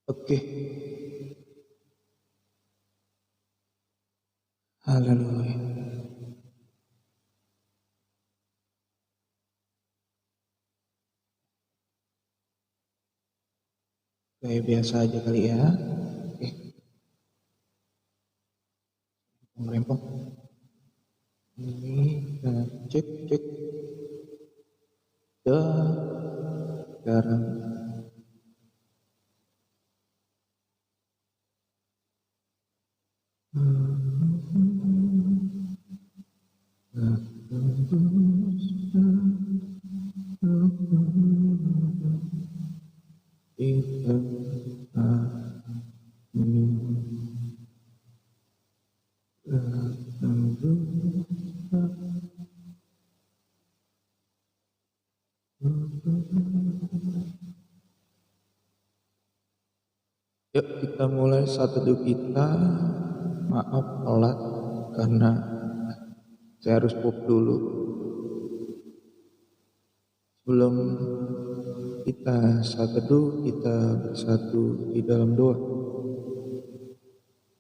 Oke, haleluya. Kayak biasa aja kali ya. Oke, rempong. Ini cek cek. Sekarang yuk kita mulai saat teduh kita. Maaf telat karena saya harus pop dulu. Sebelum kita saat teduh, kita bersatu di dalam doa.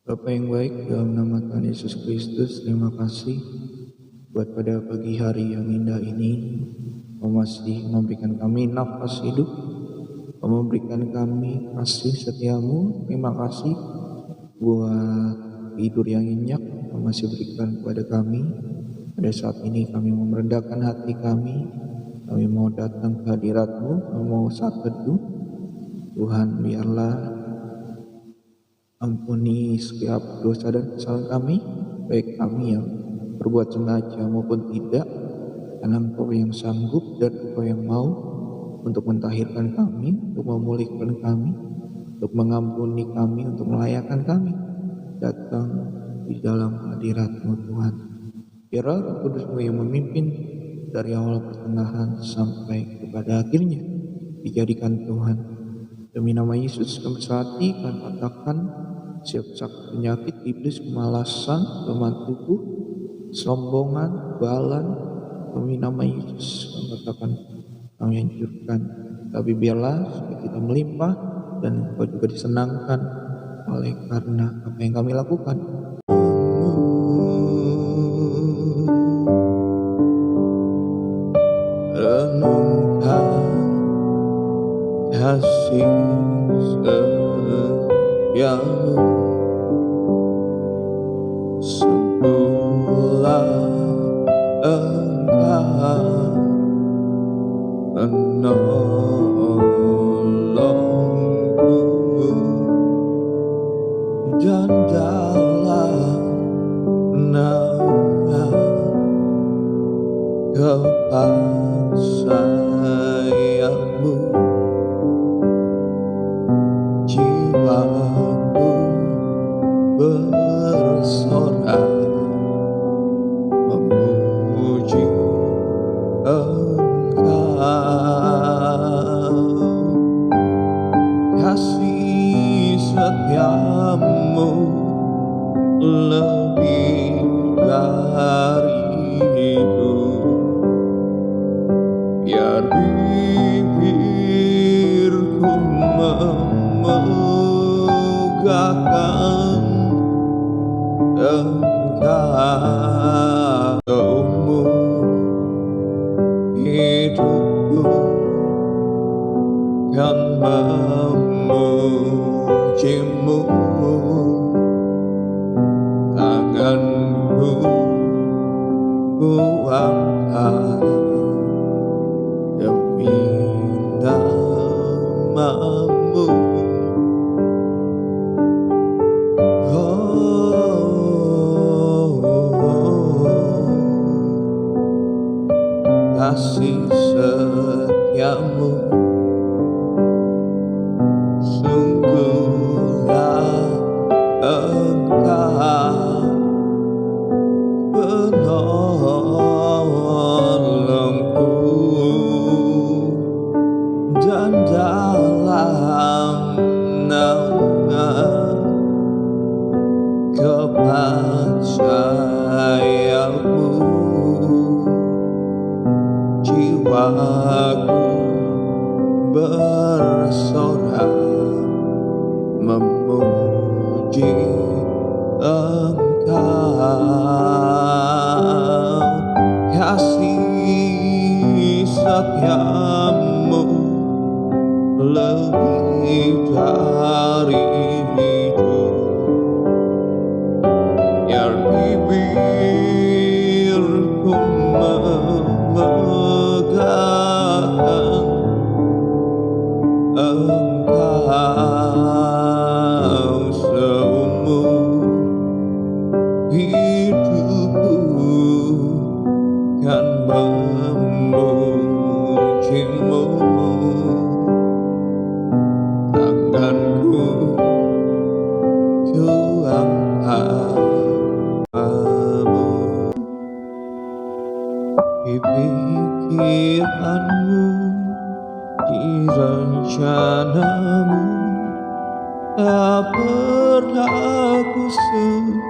Bapa yang baik, dalam nama Tuhan Yesus Kristus, terima kasih buat pada pagi hari yang indah ini. Kau masih memberikan kami nafas hidup, Kau memberikan kami kasih setiamu. Terima kasih buat tidur yang nyenyak Kau masih berikan kepada kami. Pada saat ini kami mau merendahkan hati kami mau datang ke hadirat-Mu, kami mau saat teduh. Tuhan, biarlah ampuni setiap dosa dan kesalahan kami, baik kami yang berbuat sengaja maupun tidak, karena Engkau yang sanggup dan Engkau yang mau untuk mentahirkan kami, untuk memulihkan kami, untuk mengampuni kami, untuk melayakkan kami datang di dalam hadirat-Mu Tuhan. Biarlah Roh Kudus-Mu yang memimpin dari awal pertengahan sampai kepada akhirnya dijadikan Tuhan. Demi nama Yesus kami berserati, kami katakan siap sakit penyakit, iblis, kemalasan, kelemahan tubuh, sombongan, balan. Demi nama Yesus kami katakan, kami hancurkan. Tapi biarlah supaya kita melimpah dan Engkau juga disenangkan oleh karena apa yang kami lakukan. Renungkan kasih setiamu, sungguhlah Engkau menolongku, dan dalam naungan kasih-Mu jiwaku bersorak memuji Engkau. Kasih setiamu lebih dari hidup, biar bibirku memegahkan Engkau-Mu. Hidupku kan memuji-Mu, tanganku ku angkat demi nama-Mu. Kasih setiamu sungguhlah Engkau penolongku, dan dalam naungan kepercayaanmu jiwaku cahyamu lebih dari hidup. Biar bibirku memegang Engkau seumur hidupku kan memujimu. Tanganku ku angkat padamu. Di pikiranmu, di rencanamu, tak pernah ku sendiri.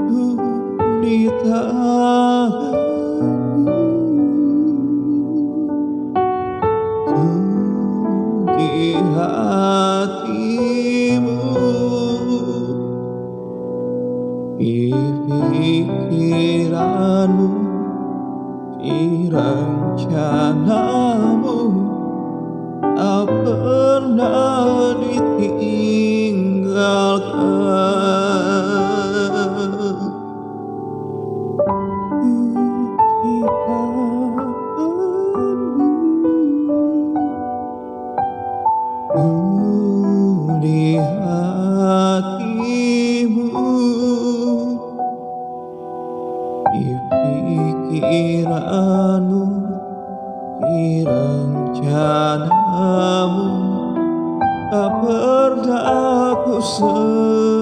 Ku di tanganmu, ku di hatimu, di pikiranmu, di rencanamu, tak pernah ditinggalkan. Ku di tanganmu, ku di hatimu, di pikiranmu, di rencanamu, tak pernah ku sendiri.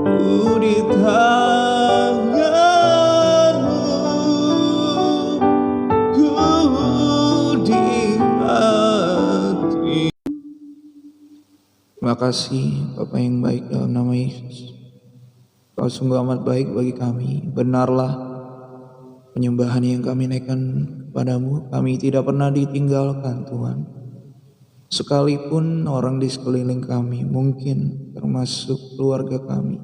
Ku di tanganmu, ku di hati. Terima kasih Bapa yang baik, dalam nama Yesus. Kau sungguh amat baik bagi kami. Benarlah penyembahan yang kami naikkan kepadamu. Kami tidak pernah ditinggalkan Tuhan. Sekalipun orang di sekeliling kami, mungkin termasuk keluarga kami,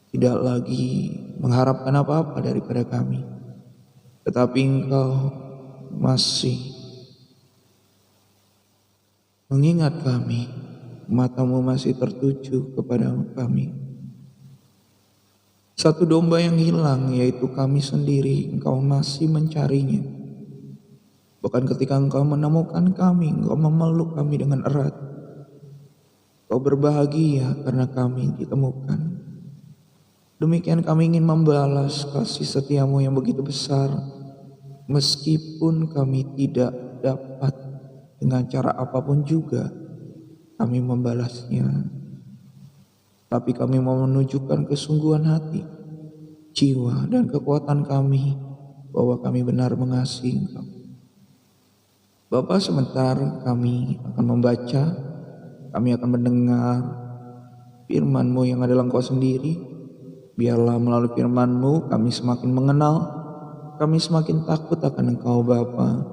tidak lagi mengharapkan apa-apa daripada kami, tetapi Engkau masih mengingat kami. Matamu masih tertuju kepada kami. Satu domba yang hilang, yaitu kami sendiri, Engkau masih mencarinya. Bahkan ketika Engkau menemukan kami, Engkau memeluk kami dengan erat. Engkau berbahagia karena kami ditemukan. Demikian kami ingin membalas kasih setiamu yang begitu besar, meskipun kami tidak dapat dengan cara apapun juga kami membalasnya. Tapi kami mau menunjukkan kesungguhan hati, jiwa, dan kekuatan kami bahwa kami benar mengasihi Engkau. Bapa, sebentar kami akan membaca, kami akan mendengar firman-Mu yang adalah Engkau sendiri. Biarlah melalui firman-Mu kami semakin mengenal, kami semakin takut akan Engkau Bapa,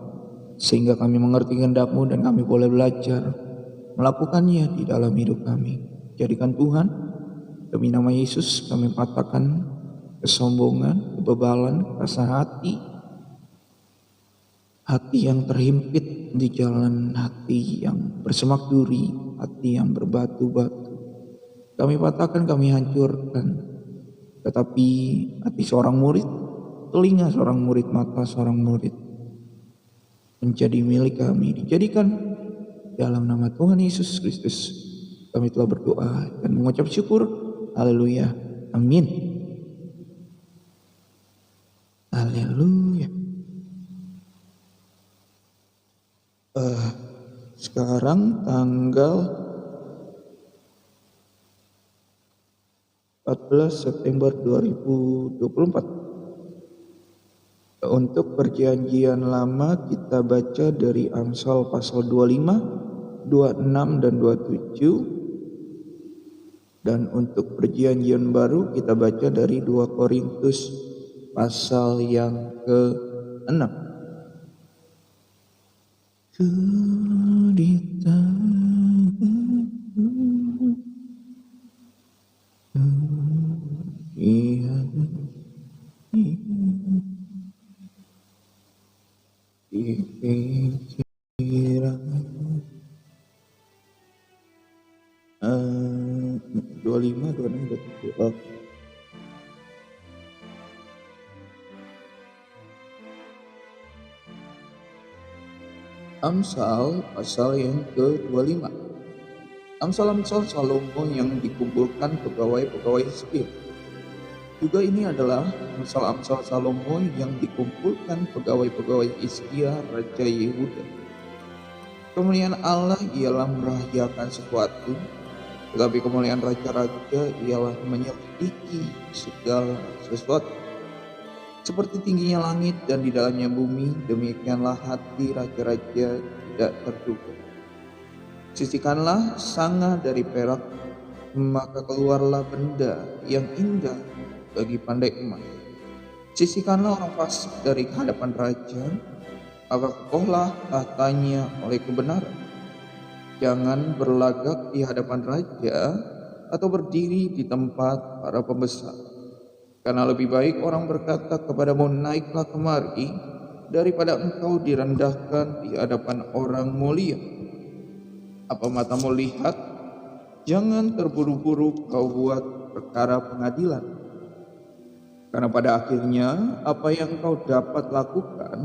sehingga kami mengerti kehendak-Mu dan kami boleh belajar melakukannya di dalam hidup kami. Jadikan Tuhan, demi nama Yesus kami patahkan kesombongan, kebebalan, rasa hati yang terhimpit di jalan, hati yang bersemak duri, hati yang berbatu-batu. Kami patahkan, kami hancurkan. Tetapi hati seorang murid, telinga seorang murid, mata seorang murid menjadi milik kami, dijadikan dalam nama Tuhan Yesus Kristus. Kami telah berdoa dan mengucap syukur. Haleluya. Amin. Haleluya. Sekarang tanggal 14 September 2024. Untuk perjanjian lama kita baca dari Amsal pasal 25, 26 dan 27. Dan untuk perjanjian baru kita baca dari 2 Korintus pasal yang ke-6. Ku di tanganmu, 25, 26, 27. Oke. Amsal pasal yang ke-25. Amsal-amsal Salomo yang dikumpulkan pegawai-pegawai Hizkia. Juga ini adalah amsal-amsal Salomo yang dikumpulkan pegawai-pegawai Hizkia Raja Yehuda. Kemuliaan Allah ialah merahasiakan sesuatu, tetapi kemuliaan raja-raja ialah menyelidiki segala sesuatu. Seperti tingginya langit dan di dalamnya bumi, demikianlah hati raja-raja tidak terduga. Sisihkanlah sanga dari perak, maka keluarlah benda yang indah bagi pandai emas. Sisihkanlah orang fasik dari hadapan raja, maka kokohlah tahtanya oleh kebenaran. Jangan berlagak di hadapan raja atau berdiri di tempat para pembesar. Karena lebih baik orang berkata kepadamu, naiklah kemari, daripada engkau direndahkan di hadapan orang mulia. Apa matamu lihat? Jangan terburu-buru kau buat perkara pengadilan. Karena pada akhirnya apa yang kau dapat lakukan,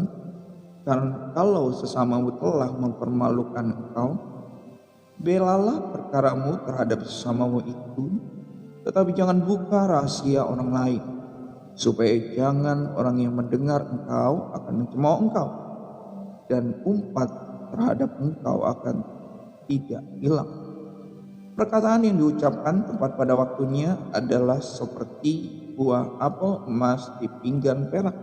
karena kalau sesamamu telah mempermalukan engkau, belalah perkaramu terhadap sesamamu itu, tetapi jangan buka rahasia orang lain, supaya jangan orang yang mendengar engkau akan mencemooh engkau, dan umpat terhadap engkau akan tidak hilang. Perkataan yang diucapkan tepat pada waktunya adalah seperti buah apel emas di pinggan perak.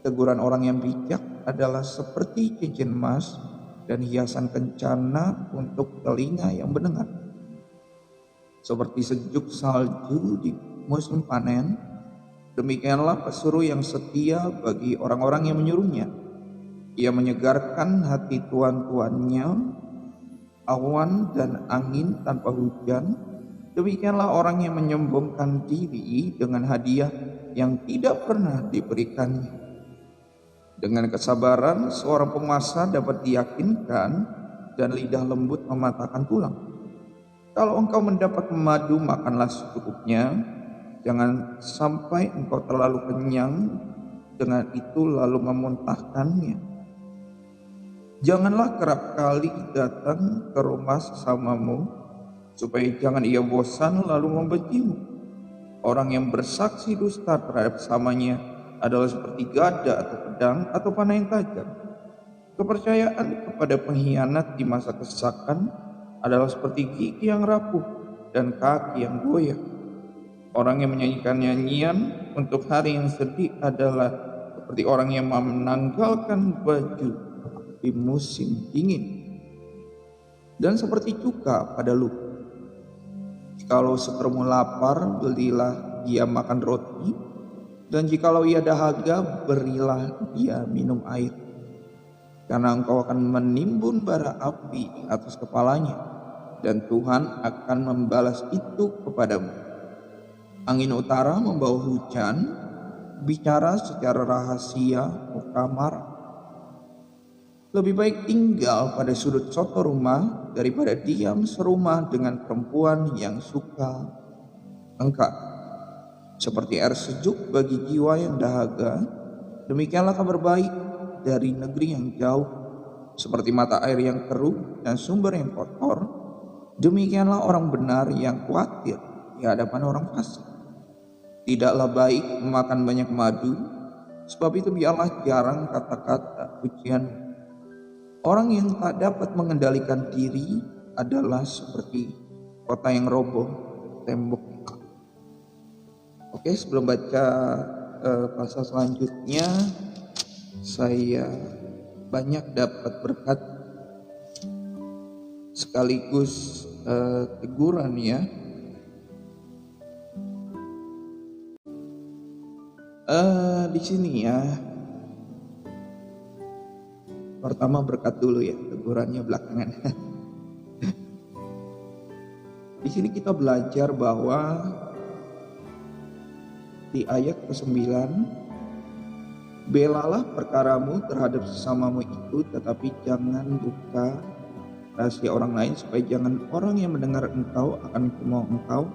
Teguran orang yang bijak adalah seperti cincin emas dan hiasan kencana untuk telinga yang mendengar. Seperti sejuk salju di musim panen, demikianlah pesuruh yang setia bagi orang-orang yang menyuruhnya. Ia menyegarkan hati tuan-tuannya. Awan dan angin tanpa hujan, demikianlah orang yang menyombongkan diri dengan hadiah yang tidak pernah diberikannya. Dengan kesabaran seorang penguasa dapat diyakinkan, dan lidah lembut mematahkan tulang. Kalau engkau mendapat madu, makanlah secukupnya. Jangan sampai engkau terlalu kenyang, dengan itu lalu memuntahkannya. Janganlah kerap kali datang ke rumah sesamamu, supaya jangan ia bosan lalu membencimu. Orang yang bersaksi dusta terhadap sesamanya adalah seperti gada atau pedang atau panah yang tajam. Kepercayaan kepada pengkhianat di masa kesesakan adalah seperti gigi yang rapuh dan kaki yang goyah. Orang yang menyanyikan nyanyian untuk hari yang sedih adalah seperti orang yang menanggalkan baju di musim dingin. Dan seperti cuka pada luka, jikalau setermu lapar, belilah dia makan roti, dan jikalau ia dahaga, berilah dia minum air. Karena engkau akan menimbun bara api atas kepalanya, dan Tuhan akan membalas itu kepadamu. Angin utara membawa hujan, bicara secara rahasia muka marah. Lebih baik tinggal pada sudut soto rumah daripada diam serumah dengan perempuan yang suka engkau. Seperti air sejuk bagi jiwa yang dahaga, demikianlah kabar baik dari negeri yang jauh. Seperti mata air yang keruh dan sumber yang kotor, demikianlah orang benar yang khawatir di hadapan orang fasik. Tidaklah baik memakan banyak madu, sebab itu biarlah jarang kata-kata pujian. Orang yang tak dapat mengendalikan diri adalah seperti kota yang roboh temboknya. Oke, sebelum baca pasal selanjutnya, saya banyak dapat berkat sekaligus teguran ya. Di sini ya. Pertama berkat dulu ya, tegurannya belakangan. Di sini kita belajar bahwa di ayat ke-9, belalah perkaramu terhadap sesamamu itu, tetapi jangan buka rahasia orang lain, supaya jangan orang yang mendengar engkau akan kemau engkau,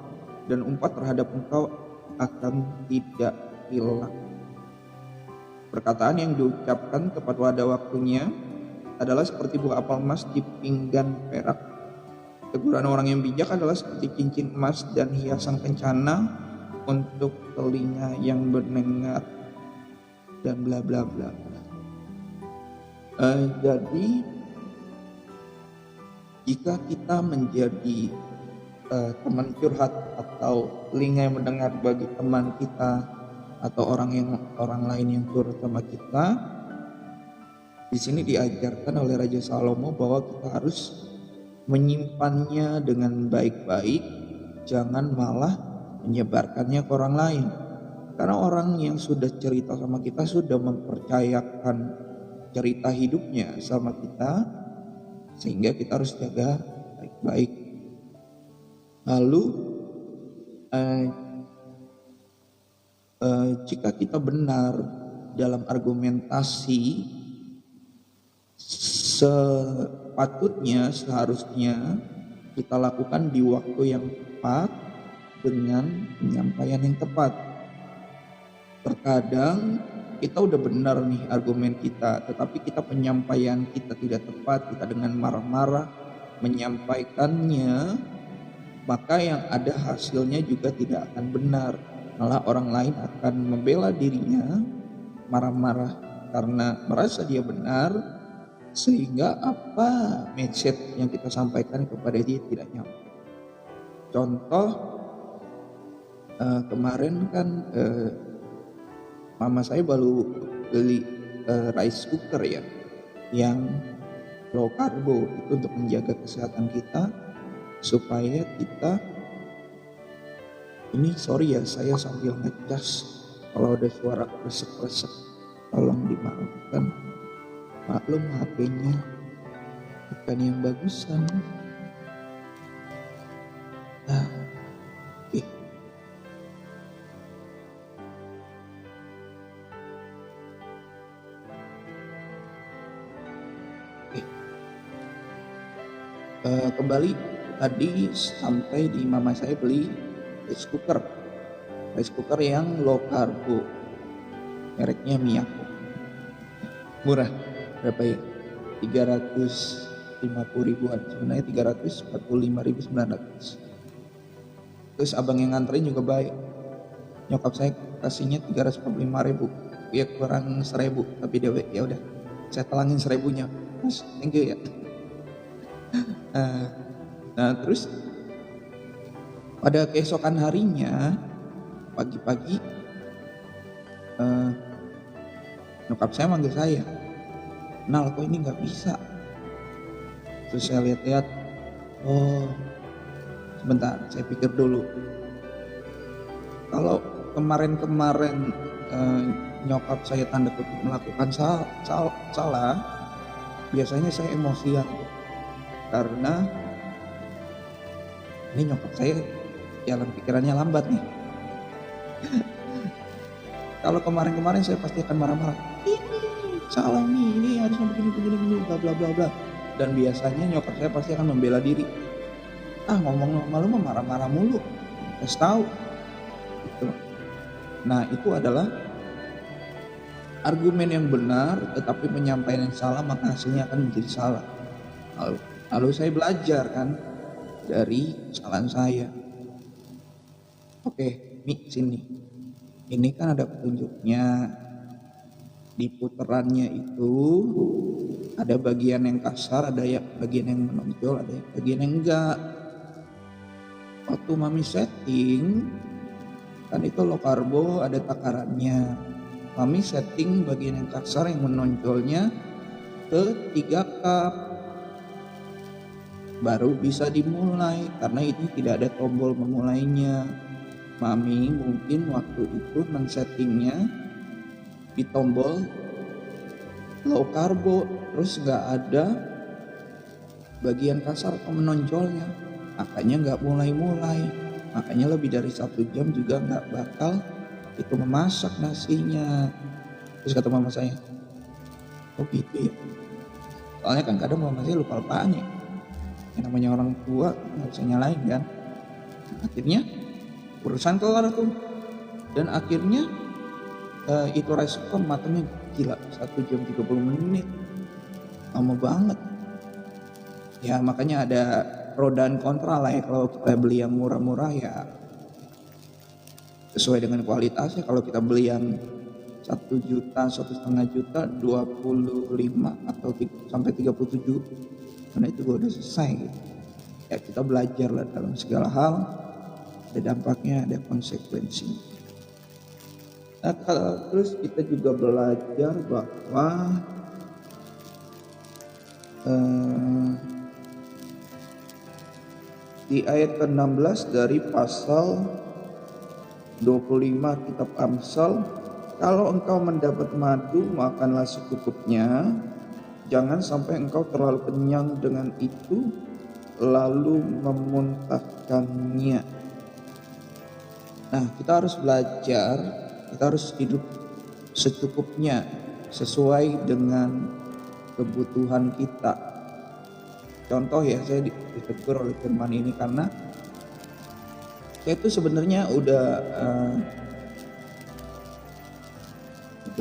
dan umpat terhadap engkau akan tidak hilang. Perkataan yang diucapkan tepat pada waktunya adalah seperti buah apel emas di pinggan perak. Teguran orang yang bijak adalah seperti cincin emas dan hiasan kencana untuk telinga yang mendengar, dan bla bla bla. Jadi jika kita menjadi teman curhat atau telinga yang mendengar bagi teman kita atau orang lain yang curhat sama kita, di sini diajarkan oleh Raja Salomo bahwa kita harus menyimpannya dengan baik-baik, jangan malah menyebarkannya ke orang lain. Karena orang yang sudah cerita sama kita sudah mempercayakan cerita hidupnya sama kita, sehingga kita harus jaga baik-baik. Lalu jika kita benar dalam argumentasi, seharusnya kita lakukan di waktu yang tepat dengan penyampaian yang tepat. Terkadang kita udah benar nih argumen kita, tetapi kita penyampaian kita tidak tepat, kita dengan marah-marah menyampaikannya, maka yang ada hasilnya juga tidak akan benar. Malah orang lain akan membela dirinya, marah-marah karena merasa dia benar, sehingga apa message yang kita sampaikan kepada dia tidak nyampe. Contoh, kemarin kan mama saya baru beli rice cooker ya, yang low karbo, itu untuk menjaga kesehatan kita, supaya kita ini, sorry ya saya sambil ngecas, kalau ada suara kresek-kresek tolong dimaafkan, maklum HP-nya bukan yang bagusan. Nah, oke. Kembali tadi sampai di mama saya beli rice cooker yang low karbo, mereknya Miyako, murah, berapa ya, 350 ribuan, sebenarnya 345.900. Terus abang yang nganterin juga baik, nyokap saya kasihnya 345.000, ya kurang 1.000, tapi dia ya udah saya talangin 1.000-nya, mas thank you ya. Nah terus pada keesokan harinya pagi-pagi nyokap saya manggil saya, Nal kok ini nggak bisa. Terus saya lihat-lihat, oh sebentar saya pikir dulu. Kalau kemarin nyokap saya tanda kutip melakukan salah, biasanya saya emosian, karena ini nyokap saya jalan pikirannya lambat nih. Kalau kemarin saya pasti akan marah-marah, ini salah nih, ini harusnya begini bla bla bla bla. Dan biasanya nyokap saya pasti akan membela diri, ngomong sama lu mah marah-marah mulu, kasih tahu gitu. Nah itu adalah argumen yang benar, tetapi penyampaian yang salah maka hasilnya akan menjadi salah. Lalu saya belajar kan dari kesalahan saya. Oke, Mi sini. Ini kan ada petunjuknya. Di puterannya itu ada bagian yang kasar, ada bagian yang menonjol, ada bagian yang enggak. Waktu mami setting, kan itu low karbo, ada takarannya. Mami setting bagian yang kasar yang menonjolnya ke 3 cup. Baru bisa dimulai, karena ini tidak ada tombol memulainya. Mami mungkin waktu itu men-settingnya di tombol low karbo, terus nggak ada bagian kasar atau menonjolnya, makanya nggak mulai. Makanya lebih dari 1 jam juga nggak bakal itu memasak nasinya. Terus kata mama saya, oh gitu ya, soalnya kan kadang mama saya lupa-lupaan ya. yang namanya orang tua nggak bisa nyalain kan. Akhirnya urusan kelar tuh, dan akhirnya itu respon matanya gila 1 jam 30 menit, lama banget ya. Makanya ada pro dan kontra lah ya. Kalau kita beli yang murah-murah ya sesuai dengan kualitasnya. Kalau kita beli yang 1 juta, 1,5 juta, 25 atau sampai 37, karena itu udah selesai gitu. Ya kita belajar lah dalam segala hal, ada dampaknya, ada konsekuensi. Nah, terus kita juga belajar bahwa di ayat ke-16 dari pasal 25 kitab Amsal, kalau engkau mendapat madu, makanlah secukupnya, jangan sampai engkau terlalu kenyang dengan itu lalu memuntahkannya. Nah, kita harus belajar, kita harus hidup secukupnya sesuai dengan kebutuhan kita. Contoh ya, saya ditegur oleh firman ini karena saya itu sebenarnya udah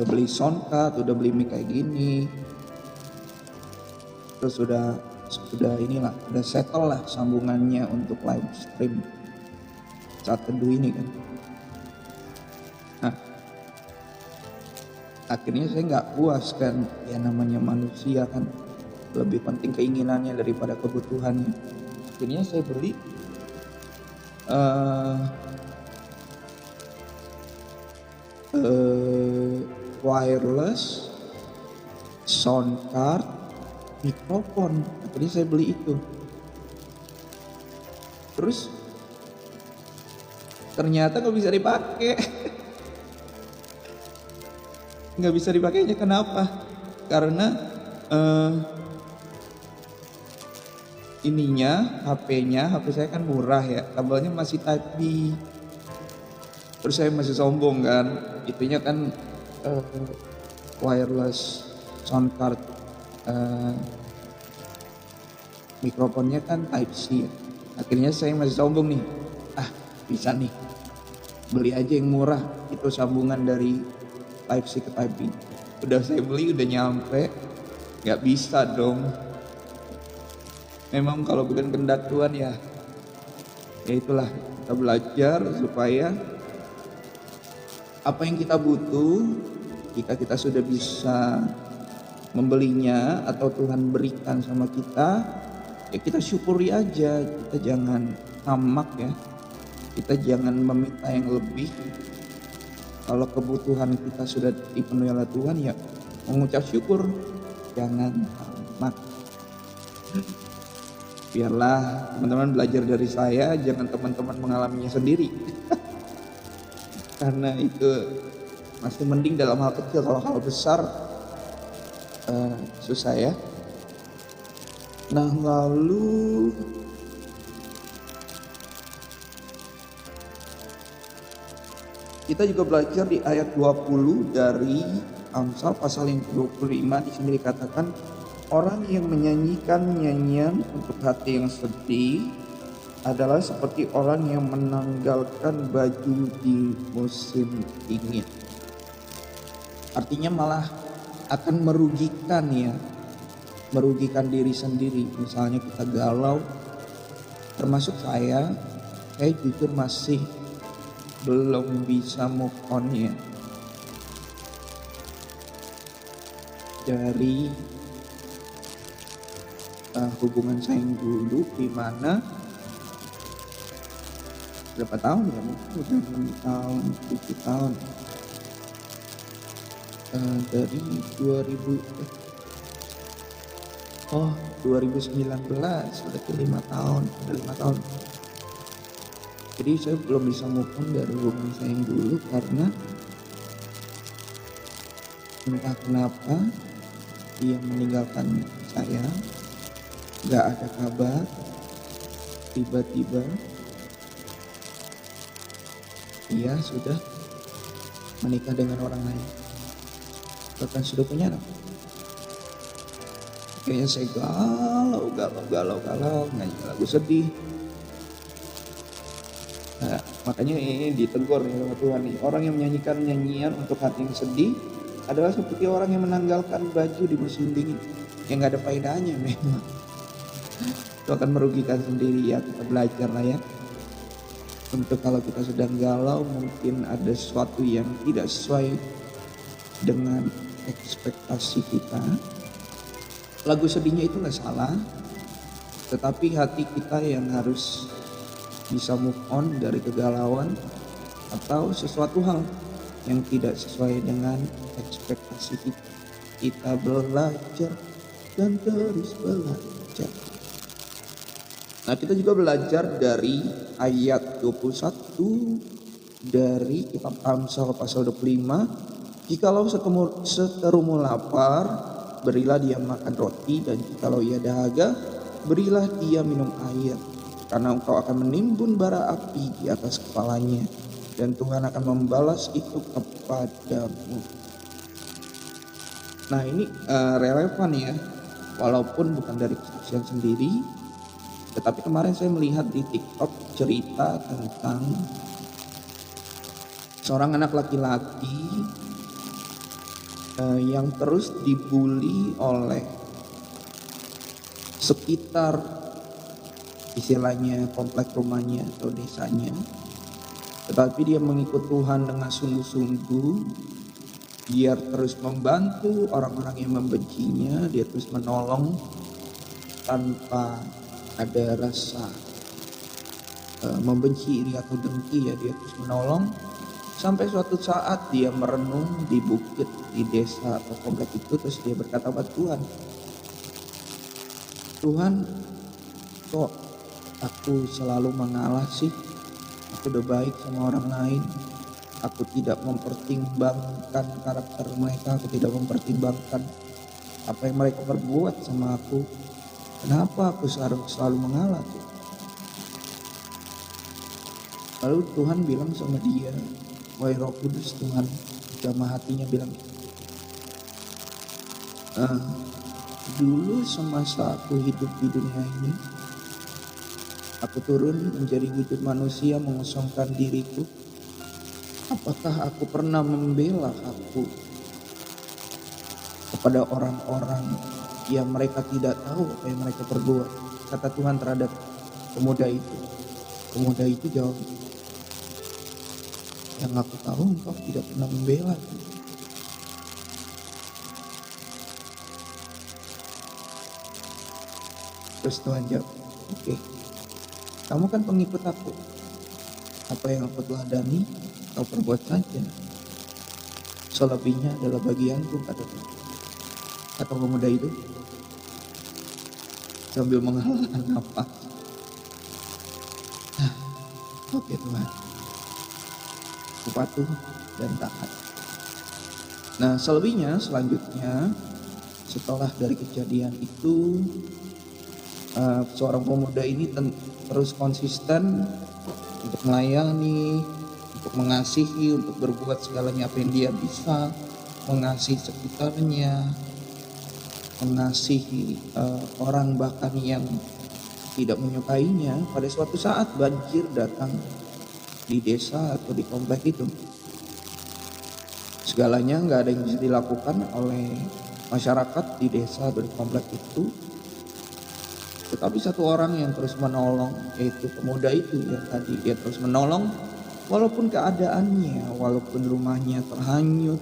beli soundcard, udah beli mic kayak gini, terus sudah inilah, udah settle lah sambungannya untuk live stream saat teduh ini kan. Nah, akhirnya saya nggak puas kan, ya namanya manusia kan, lebih penting keinginannya daripada kebutuhannya. Akhirnya saya beli wireless sound card, mikrofon. Akhirnya saya beli itu. Terus ternyata nggak bisa dipakai. Nggak bisa dipakainya kenapa? Karena HP saya kan murah ya, kabelnya masih Type B. Terus saya masih sombong kan, itunya kan wireless sound card, mikrofonnya kan Type C. Akhirnya saya masih sombong nih, bisa nih, beli aja yang murah, itu sambungan dari Type C ke Type B. Udah saya beli, udah nyampe, nggak bisa dong. Memang kalau bukan kehendak Tuhan ya itulah, kita belajar supaya apa yang kita butuh, jika kita sudah bisa membelinya atau Tuhan berikan sama kita, ya kita syukuri aja, kita jangan tamak ya, kita jangan meminta yang lebih. Kalau kebutuhan kita sudah dipenuhi oleh Tuhan ya mengucap syukur, jangan tamak. Biarlah teman-teman belajar dari saya, jangan teman-teman mengalaminya sendiri. Karena itu masih mending dalam hal kecil, kalau hal besar susah ya. Nah, lalu kita juga belajar di ayat 20 dari Amsal pasal yang ke-25. Di sini dikatakan, orang yang menyanyikan nyanyian untuk hati yang sedih adalah seperti orang yang menanggalkan baju di musim dingin. Artinya malah akan merugikan ya, merugikan diri sendiri. Misalnya kita galau, termasuk saya jujur masih belum bisa move on ya dari hubungan saya yang dulu, di mana berapa tahun ya, mungkin udah 6 tahun 7 tahun dari 2019, berarti 5 tahun, udah 5 tahun. Jadi saya belum bisa move on dari hubungan saya yang dulu karena entah kenapa dia meninggalkan saya, gak ada kabar, tiba-tiba dia sudah menikah dengan orang lain, bahkan sudah punya anak. Kayaknya saya galau, nyanyi lagu sedih. Nah, makanya ini ditegur nih sama Tuhan nih. Orang yang menyanyikan nyanyian untuk hati yang sedih adalah seperti orang yang menanggalkan baju di musim dingin. Yang gak ada faedahnya memang. Itu akan merugikan sendiri ya. Kita belajar lah ya. Untuk kalau kita sedang galau mungkin ada sesuatu yang tidak sesuai dengan ekspektasi kita. Lagu sedihnya itu gak salah. Tetapi hati kita yang harus bisa move on dari kegalauan atau sesuatu hal yang tidak sesuai dengan ekspektasi kita. Kita belajar dan terus belajar. Nah, kita juga belajar dari ayat 21 dari kitab Amsal pasal 25. Jikalau seterumu lapar, berilah dia makan roti, dan jikalau ia dahaga, berilah dia minum air. Karena engkau akan menimbun bara api di atas kepalanya, dan Tuhan akan membalas itu kepadamu. Nah, ini relevan ya, walaupun bukan dari kesaksian sendiri, tetapi kemarin saya melihat di TikTok cerita tentang seorang anak laki-laki yang terus dibully oleh sekitar istilahnya komplek rumahnya atau desanya, tetapi dia mengikut Tuhan dengan sungguh-sungguh. Dia terus membantu orang-orang yang membencinya, dia terus menolong tanpa ada rasa membenci iri atau dengki ya. Dia terus menolong sampai suatu saat dia merenung di bukit di desa atau komplek itu, terus dia berkata buat Tuhan, kok aku selalu mengalah sih? Aku udah baik sama orang lain. Aku tidak mempertimbangkan karakter mereka. Aku tidak mempertimbangkan apa yang mereka perbuat sama aku. Kenapa aku selalu mengalah tuh? Lalu Tuhan bilang sama dia, wahai Roh Kudus, Tuhan jamah hatinya bilang, dulu semasa aku hidup di dunia ini, aku turun menjadi wujud manusia mengosongkan diriku. Apakah aku pernah membela aku kepada orang-orang yang mereka tidak tahu apa yang mereka perbuat? Kata Tuhan terhadap pemuda itu. Pemuda itu jawab, yang aku tahu engkau tidak pernah membela. Terus Tuhan jawab, oke. Kamu kan pengikut aku. Apa yang aku teladani, kau perbuat saja. Selebihnya adalah bagianku, kata pemuda itu sambil menghela nafas. Oke Tuhan, aku patuh dan taat. Nah, selebihnya selanjutnya setelah dari kejadian itu, seorang pemuda ini terus konsisten untuk melayani, untuk mengasihi, untuk berbuat segalanya apa yang dia bisa, mengasihi sekitarnya, mengasihi orang bahkan yang tidak menyukainya. Pada suatu saat banjir datang di desa atau di komplek itu. Segalanya nggak ada yang bisa dilakukan oleh masyarakat di desa atau di komplek itu. Tetapi satu orang yang terus menolong, yaitu pemuda itu yang tadi, dia terus menolong walaupun keadaannya, walaupun rumahnya terhanyut,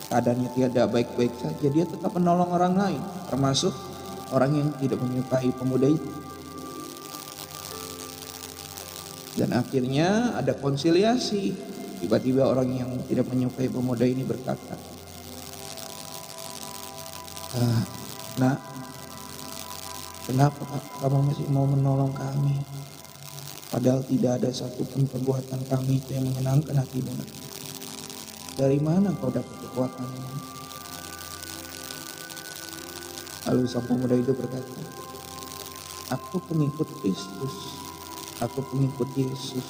keadaannya tidak baik-baik saja, dia tetap menolong orang lain, termasuk orang yang tidak menyukai pemuda itu. Dan akhirnya ada konsiliasi. Tiba-tiba orang yang tidak menyukai pemuda ini berkata, nak, kenapa kamu masih mau menolong kami? Padahal tidak ada satupun perbuatan kami itu yang menyenangkan hatimu. Dari mana kau dapat kekuatan ini? Lalu sang pemuda itu berkata, aku pengikut Kristus, aku pengikut Yesus.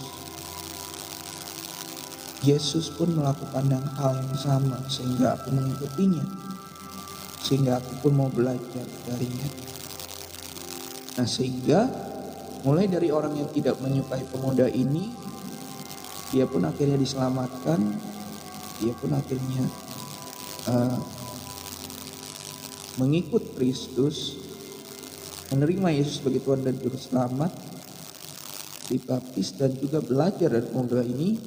Yesus pun melakukan hal yang sama sehingga aku mengikutinya. sehingga aku pun mau belajar darinya. Nah, sehingga mulai dari orang yang tidak menyukai pemuda ini, dia pun akhirnya diselamatkan, dia pun akhirnya mengikut Kristus, menerima Yesus sebagai Tuhan dan Juru Selamat, dibaptis dan juga belajar dari pemuda ini,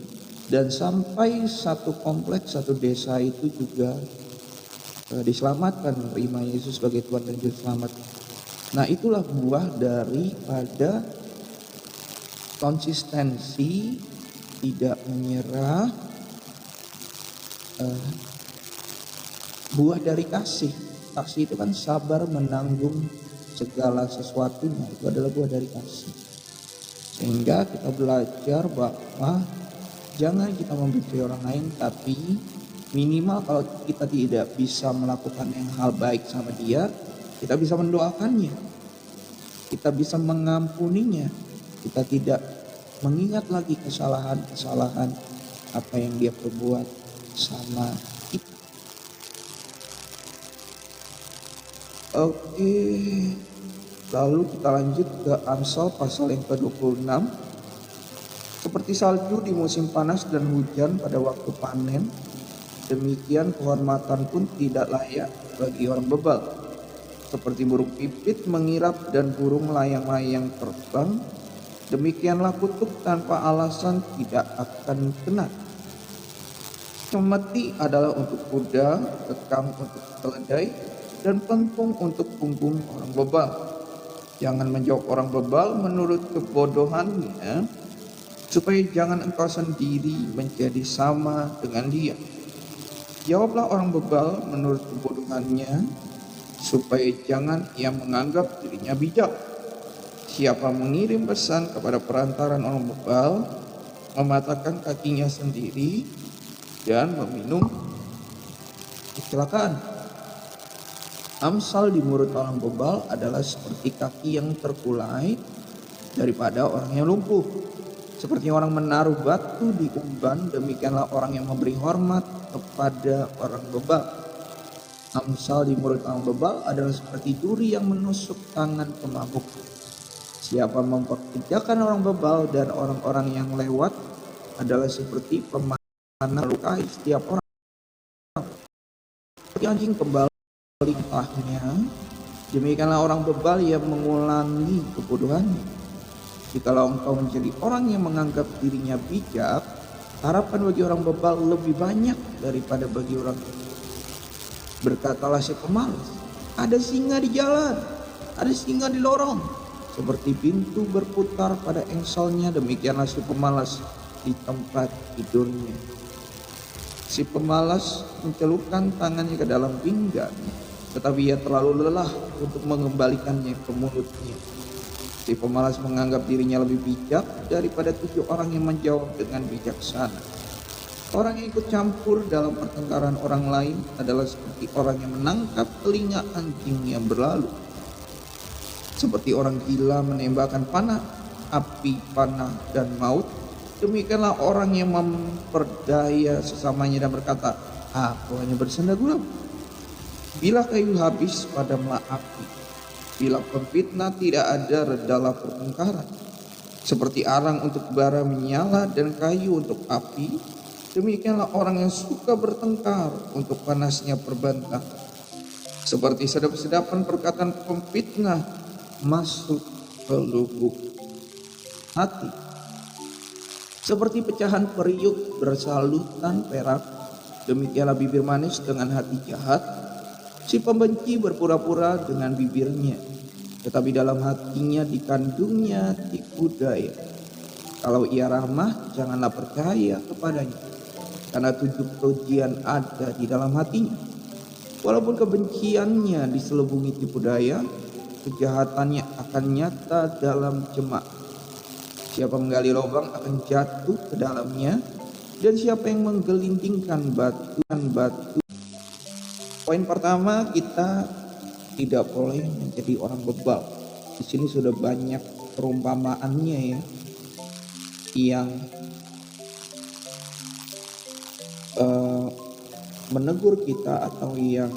dan sampai satu kompleks, satu desa itu juga diselamatkan, menerima Yesus sebagai Tuhan dan Juru Selamat. Nah, itulah buah daripada konsistensi, tidak menyerah, buah dari kasih. Kasih itu kan sabar menanggung segala sesuatunya, itu adalah buah dari kasih. Sehingga kita belajar bahwa jangan kita membenci orang lain, tapi minimal kalau kita tidak bisa melakukan yang hal baik sama dia, kita bisa mendoakannya, kita bisa mengampuninya, kita tidak mengingat lagi kesalahan-kesalahan apa yang dia perbuat sama kita. Oke, lalu kita lanjut ke Amsal pasal yang ke-26. Seperti salju di musim panas dan hujan pada waktu panen, demikian kehormatan pun tidak layak bagi orang bebal. Seperti burung pipit mengirap dan burung layang-layang terbang, demikianlah kutuk tanpa alasan tidak akan kena. Cemeti adalah untuk kuda, kekang untuk keledai, dan pentung untuk punggung orang bebal. Jangan menjawab orang bebal menurut kebodohannya, supaya jangan engkau sendiri menjadi sama dengan dia. Jawablah orang bebal menurut kebodohannya, supaya jangan ia menganggap dirinya bijak. Siapa mengirim pesan kepada perantaran orang bebal, mematahkan kakinya sendiri, dan meminum kecelakaan. Amsal di mulut orang bebal adalah seperti kaki yang terkulai daripada orang yang lumpuh. Seperti orang menaruh batu di umban, demikianlah orang yang memberi hormat kepada orang bebal. Amsal di mulut orang bebal adalah seperti duri yang menusuk tangan pemabuk. Siapa mempekerjakan orang bebal dan orang-orang yang lewat adalah seperti pemanah melukai setiap orang. Seperti anjing kembali lahnya, demikianlah orang bebal yang mengulangi kebodohannya. Jikalau engkau menjadi orang yang menganggap dirinya bijak, harapan bagi orang bebal lebih banyak daripada bagi orang bijak. Berkatalah si pemalas, ada singa di jalan, ada singa di lorong. Seperti pintu berputar pada engselnya, demikianlah si pemalas di tempat tidurnya. Si pemalas mencelupkan tangannya ke dalam pinggan, tetapi ia terlalu lelah untuk mengembalikannya ke mulutnya. Si pemalas menganggap dirinya lebih bijak daripada 7 orang yang menjawab dengan bijaksana. Orang yang ikut campur dalam pertengkaran orang lain adalah seperti orang yang menangkap telinga anjing yang berlalu. Seperti orang gila menembakkan panah, api, panah, dan maut, demikianlah orang yang memperdaya sesamanya dan berkata, aku hanya bersenda gurau. Bila kayu habis padamlah api, bila pemfitnah tidak ada redalah pertengkaran. Seperti arang untuk bara menyala dan kayu untuk api, demikianlah orang yang suka bertengkar untuk panasnya perbantah. Seperti sedap-sedapan perkataan pemfitnah masuk ke lubuk hati. Seperti pecahan periuk bersalutan perak, demikianlah bibir manis dengan hati jahat. Si pembenci berpura-pura dengan bibirnya, tetapi dalam hatinya dikandungnya tipu daya. Kalau ia ramah, janganlah percaya kepadanya, karena 7 kerugian ada di dalam hatinya. Walaupun kebenciannya diselubungi tipu daya, kejahatannya akan nyata dalam jemak. Siapa menggali lubang akan jatuh ke dalamnya, dan siapa yang menggelindingkan batu. Poin pertama, kita tidak boleh menjadi orang bebal. Di sini sudah banyak perumpamaannya ya, yang menegur kita atau yang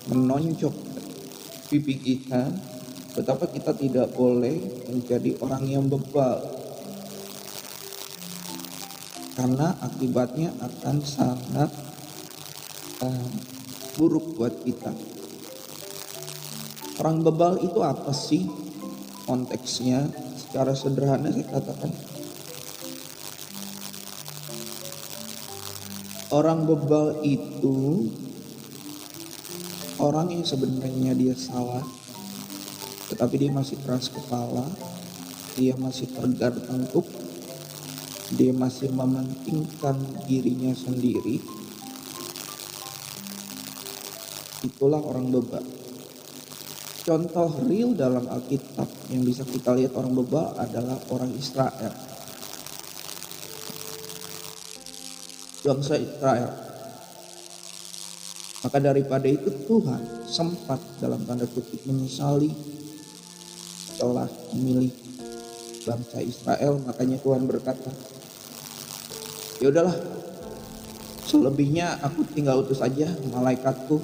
menonjok pipi kita, betapa kita tidak boleh menjadi orang yang bebal, karena akibatnya akan sangat buruk buat kita. Orang bebal itu apa sih? Konteksnya secara sederhana saya katakan, orang bebal itu orang yang sebenarnya dia salah, tetapi dia masih keras kepala, dia masih tegar tengkuk, dia masih mementingkan dirinya sendiri. Itulah orang bebal. Contoh real dalam Alkitab yang bisa kita lihat orang bebal adalah orang Israel. Bangsa Israel. Maka daripada itu Tuhan sempat dalam tanda kutip menyesali telah memilih bangsa Israel. Makanya Tuhan berkata, ya udahlah, selebihnya aku tinggal utus aja malaikatku,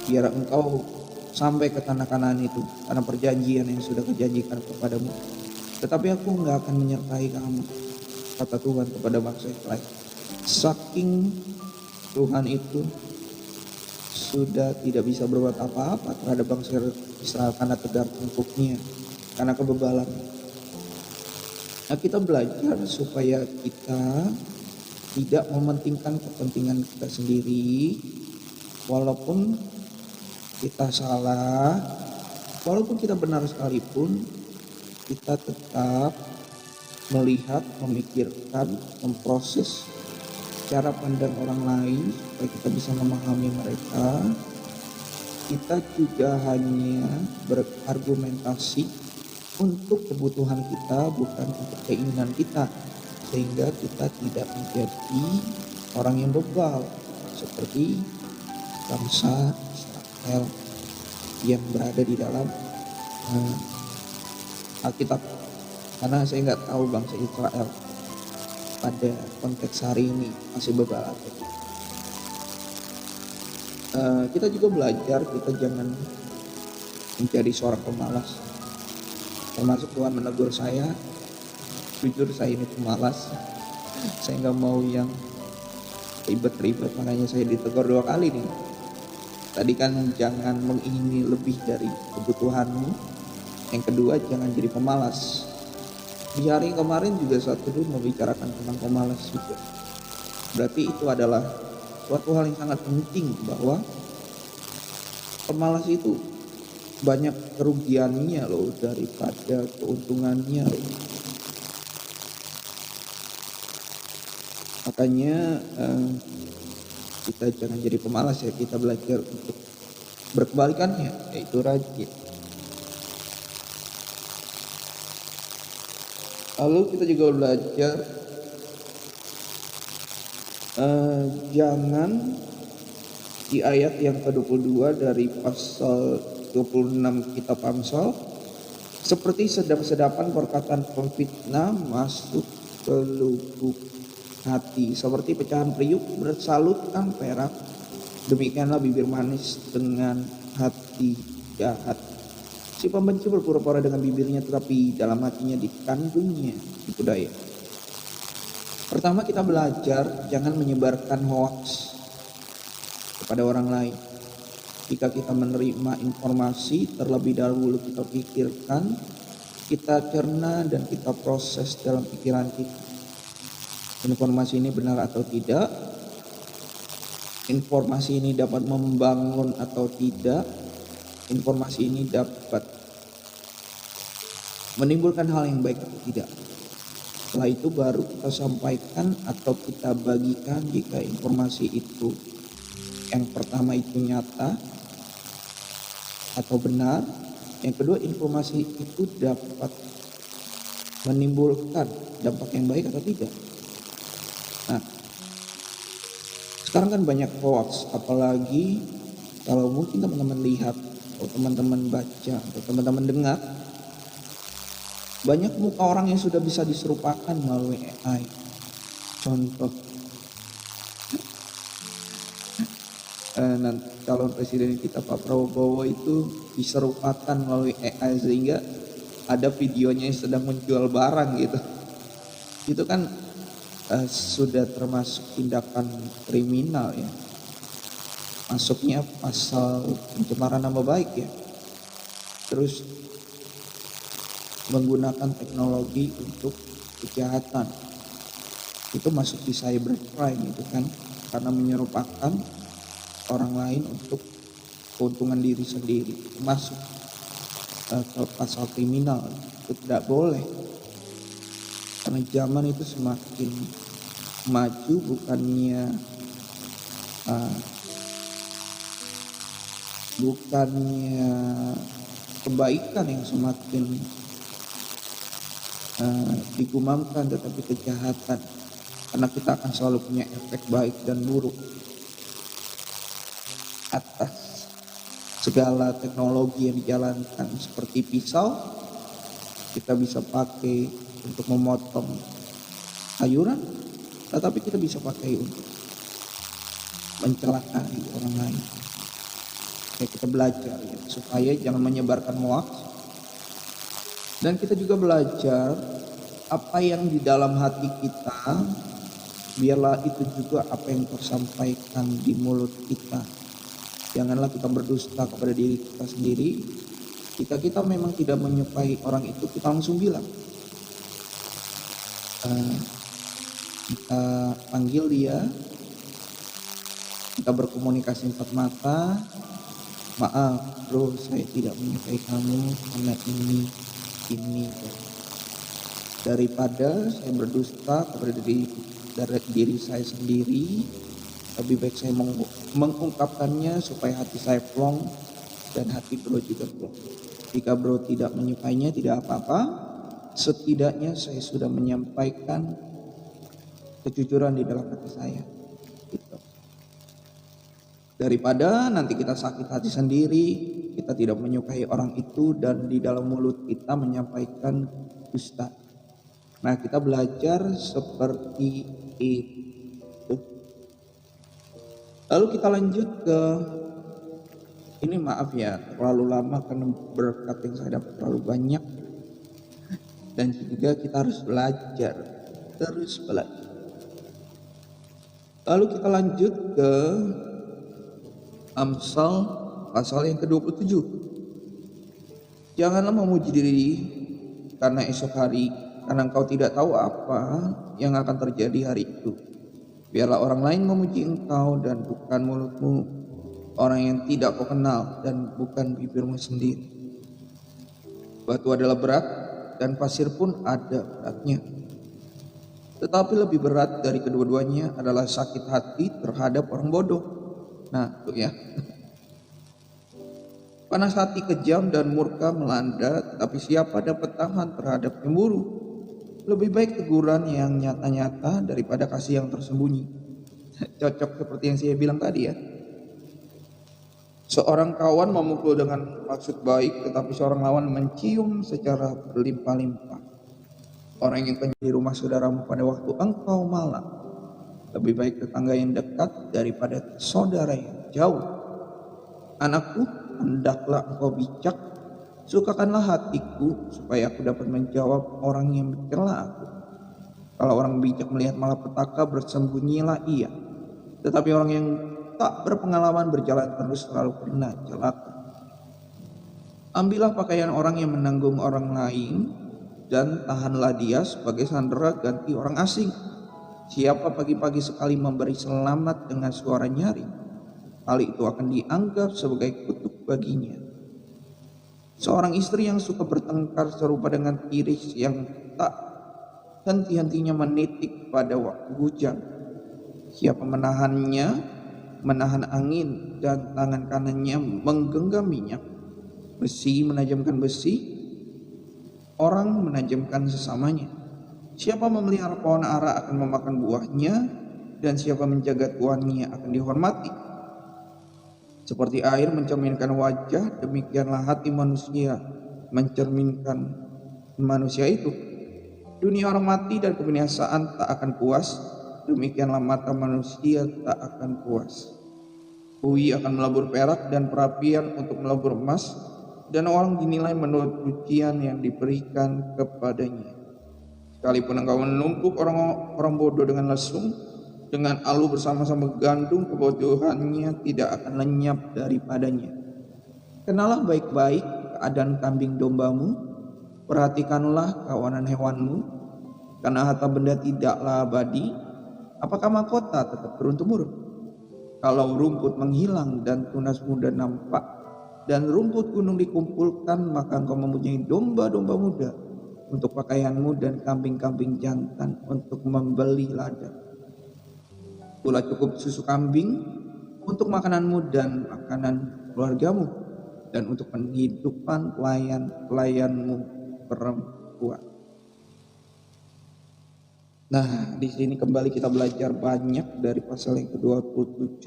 biar engkau sampai ke tanah Kanaan itu, tanah perjanjian yang sudah kujanjikan kepadamu. Tetapi aku nggak akan menyertai kamu, kata Tuhan kepada bangsa Israel. Saking Tuhan itu sudah tidak bisa berbuat apa-apa terhadap bangsa Israel karena tegar tengkuknya, karena kebebalan. Nah, kita belajar supaya kita tidak mementingkan kepentingan kita sendiri, walaupun kita salah, walaupun kita benar sekalipun, kita tetap melihat, memikirkan, memproses cara pandang orang lain supaya kita bisa memahami mereka. Kita juga hanya berargumentasi untuk kebutuhan kita, bukan untuk keinginan kita, sehingga kita tidak menjadi orang yang bebal seperti bangsa Israel yang berada di dalam Alkitab. Karena saya nggak tahu bangsa Israel pada konteks hari ini masih bebal atau tidak. Kita juga belajar kita jangan menjadi seorang pemalas. Termasuk Tuhan menegur saya, jujur saya ini pemalas. Saya nggak mau yang ribet-ribet, makanya saya ditegur 2 kali nih. Tadi kan jangan mengingini lebih dari kebutuhanmu. Yang kedua, jangan jadi pemalas. Di hari kemarin juga satu dulu membicarakan tentang pemalas juga. Berarti itu adalah suatu hal yang sangat penting, bahwa pemalas itu banyak kerugiannya loh daripada keuntungannya loh. Makanya kita jangan jadi pemalas ya, kita belajar untuk berkebalikannya, yaitu rajin. Lalu kita juga belajar jangan di ayat yang ke-22 dari pasal 26 kitab Amsal, seperti sedap-sedapan perkataan pemfitnah masuk ke lubuk hati, seperti pecahan periuk bersalutkan perak, demikianlah bibir manis dengan hati jahat. Si pembenci berpura-pura dengan bibirnya, tetapi dalam hatinya dikandungnya tipu daya. Pertama, kita belajar jangan menyebarkan hoaks kepada orang lain. Jika kita menerima informasi, terlebih dahulu kita pikirkan, kita cerna dan kita proses dalam pikiran kita. Informasi ini benar atau tidak? Informasi ini dapat membangun atau tidak? Informasi ini dapat menimbulkan hal yang baik atau tidak? Setelah itu baru kita sampaikan atau kita bagikan jika informasi itu yang pertama itu nyata atau benar. Yang kedua, informasi itu dapat menimbulkan dampak yang baik atau tidak. Nah, sekarang kan banyak hoax, apalagi kalau mungkin teman-teman lihat atau teman-teman baca atau teman-teman dengar, banyak muka orang yang sudah bisa diserupakan melalui AI. Contoh, calon presiden kita Pak Prabowo itu diserupakan melalui AI sehingga ada videonya yang sedang menjual barang gitu. Itu kan sudah termasuk tindakan kriminal ya. Masuknya pasal pencemaran nama baik ya. Terus menggunakan teknologi untuk kejahatan. Itu masuk di cybercrime itu kan, karena menyerupakan orang lain untuk keuntungan diri sendiri. Itu masuk ke pasal kriminal. Itu tidak boleh. Karena zaman itu semakin maju, bukannya kebaikan yang semakin digumamkan, tetapi kejahatan. Karena kita akan selalu punya efek baik dan buruk atas segala teknologi yang dijalankan. Seperti pisau, kita bisa pakai untuk memotong sayuran, tetapi kita bisa pakai untuk mencelakai orang lain. Kayak kita belajar ya, supaya jangan menyebarkan hoax. Dan kita juga belajar apa yang di dalam hati kita, biarlah itu juga apa yang tersampaikan di mulut kita. Janganlah kita berdusta kepada diri kita sendiri. Jika kita memang tidak menyukai orang itu, kita langsung bilang. Kita panggil dia, kita berkomunikasi empat mata. Maaf bro, saya tidak menyukai kamu karena ini. Daripada saya berdusta kepada diri saya sendiri, lebih baik saya mengungkapkannya supaya hati saya plong dan hati bro juga plong. Jika bro tidak menyukainya, tidak apa-apa, setidaknya saya sudah menyampaikan kejujuran di dalam hati saya gitu. Daripada nanti kita sakit hati sendiri, kita tidak menyukai orang itu dan di dalam mulut kita menyampaikan dusta. Nah, kita belajar seperti itu. Lalu kita lanjut ke ini, maaf ya terlalu lama karena berkat yang saya dapat terlalu banyak. Dan juga kita harus belajar, terus belajar. Lalu kita lanjut ke Amsal pasal yang ke-27. Janganlah memuji diri karena esok hari, karena engkau tidak tahu apa yang akan terjadi hari itu. Biarlah orang lain memuji engkau dan bukan mulutmu, orang yang tidak kau kenal dan bukan bibirmu sendiri. Batu adalah berat dan pasir pun ada beratnya. Tetapi lebih berat dari kedua-duanya adalah sakit hati terhadap orang bodoh. Nah, tuh ya. Panas hati kejam dan murka melanda, tetapi siapa dapat tahan terhadap cemburu? Lebih baik teguran yang nyata-nyata daripada kasih yang tersembunyi. Cocok seperti yang saya bilang tadi ya. Seorang kawan memukul dengan maksud baik, tetapi seorang lawan mencium secara berlimpah-limpah. Orang yang kenyang di rumah saudaramu pada waktu engkau malam. Lebih baik tetangga yang dekat daripada saudara yang jauh. Anakku, hendaklah engkau bijak, sukakanlah hatiku supaya aku dapat menjawab orang yang mencela aku. Kalau orang bijak melihat malapetaka, bersembunyilah ia. Tetapi orang yang tak berpengalaman berjalan terus selalu kena celaka. Ambillah pakaian orang yang menanggung orang lain dan tahanlah dia sebagai sandera ganti orang asing. Siapa pagi-pagi sekali memberi selamat dengan suara nyaring, hal itu akan dianggap sebagai kutuk baginya. Seorang istri yang suka bertengkar serupa dengan tiris yang tak henti-hentinya menitik pada waktu hujan. Siapa menahan angin dan tangan kanannya menggenggam minyak. Besi menajamkan besi, orang menajamkan sesamanya. Siapa memelihara pohon ara akan memakan buahnya, dan siapa menjaga tuannya akan dihormati. Seperti air mencerminkan wajah, demikianlah hati manusia mencerminkan manusia itu. Dunia orang mati dan kebinasaan tak akan puas, demikianlah mata manusia tak akan puas. Ui akan melabur perak dan perapian untuk melabur emas, dan orang dinilai menurut ujian yang diberikan kepadanya. Sekalipun engkau menumpuk orang bodoh dengan lesung, dengan alu bersama-sama gandum, kebodohannya tidak akan lenyap daripadanya. Kenalah baik-baik keadaan kambing dombamu, perhatikanlah kawanan hewanmu, karena harta benda tidaklah abadi, apakah mahkota tetap turun-temurun? Kalau rumput menghilang dan tunas muda nampak, dan rumput gunung dikumpulkan, maka engkau mempunyai domba-domba muda untuk pakaianmu dan kambing-kambing jantan untuk membeli ladang. Itulah cukup susu kambing untuk makananmu dan makanan keluargamu, dan untuk penghidupan pelayan-pelayanmu perempuan. Nah, di sini kembali kita belajar banyak dari pasal yang ke-27.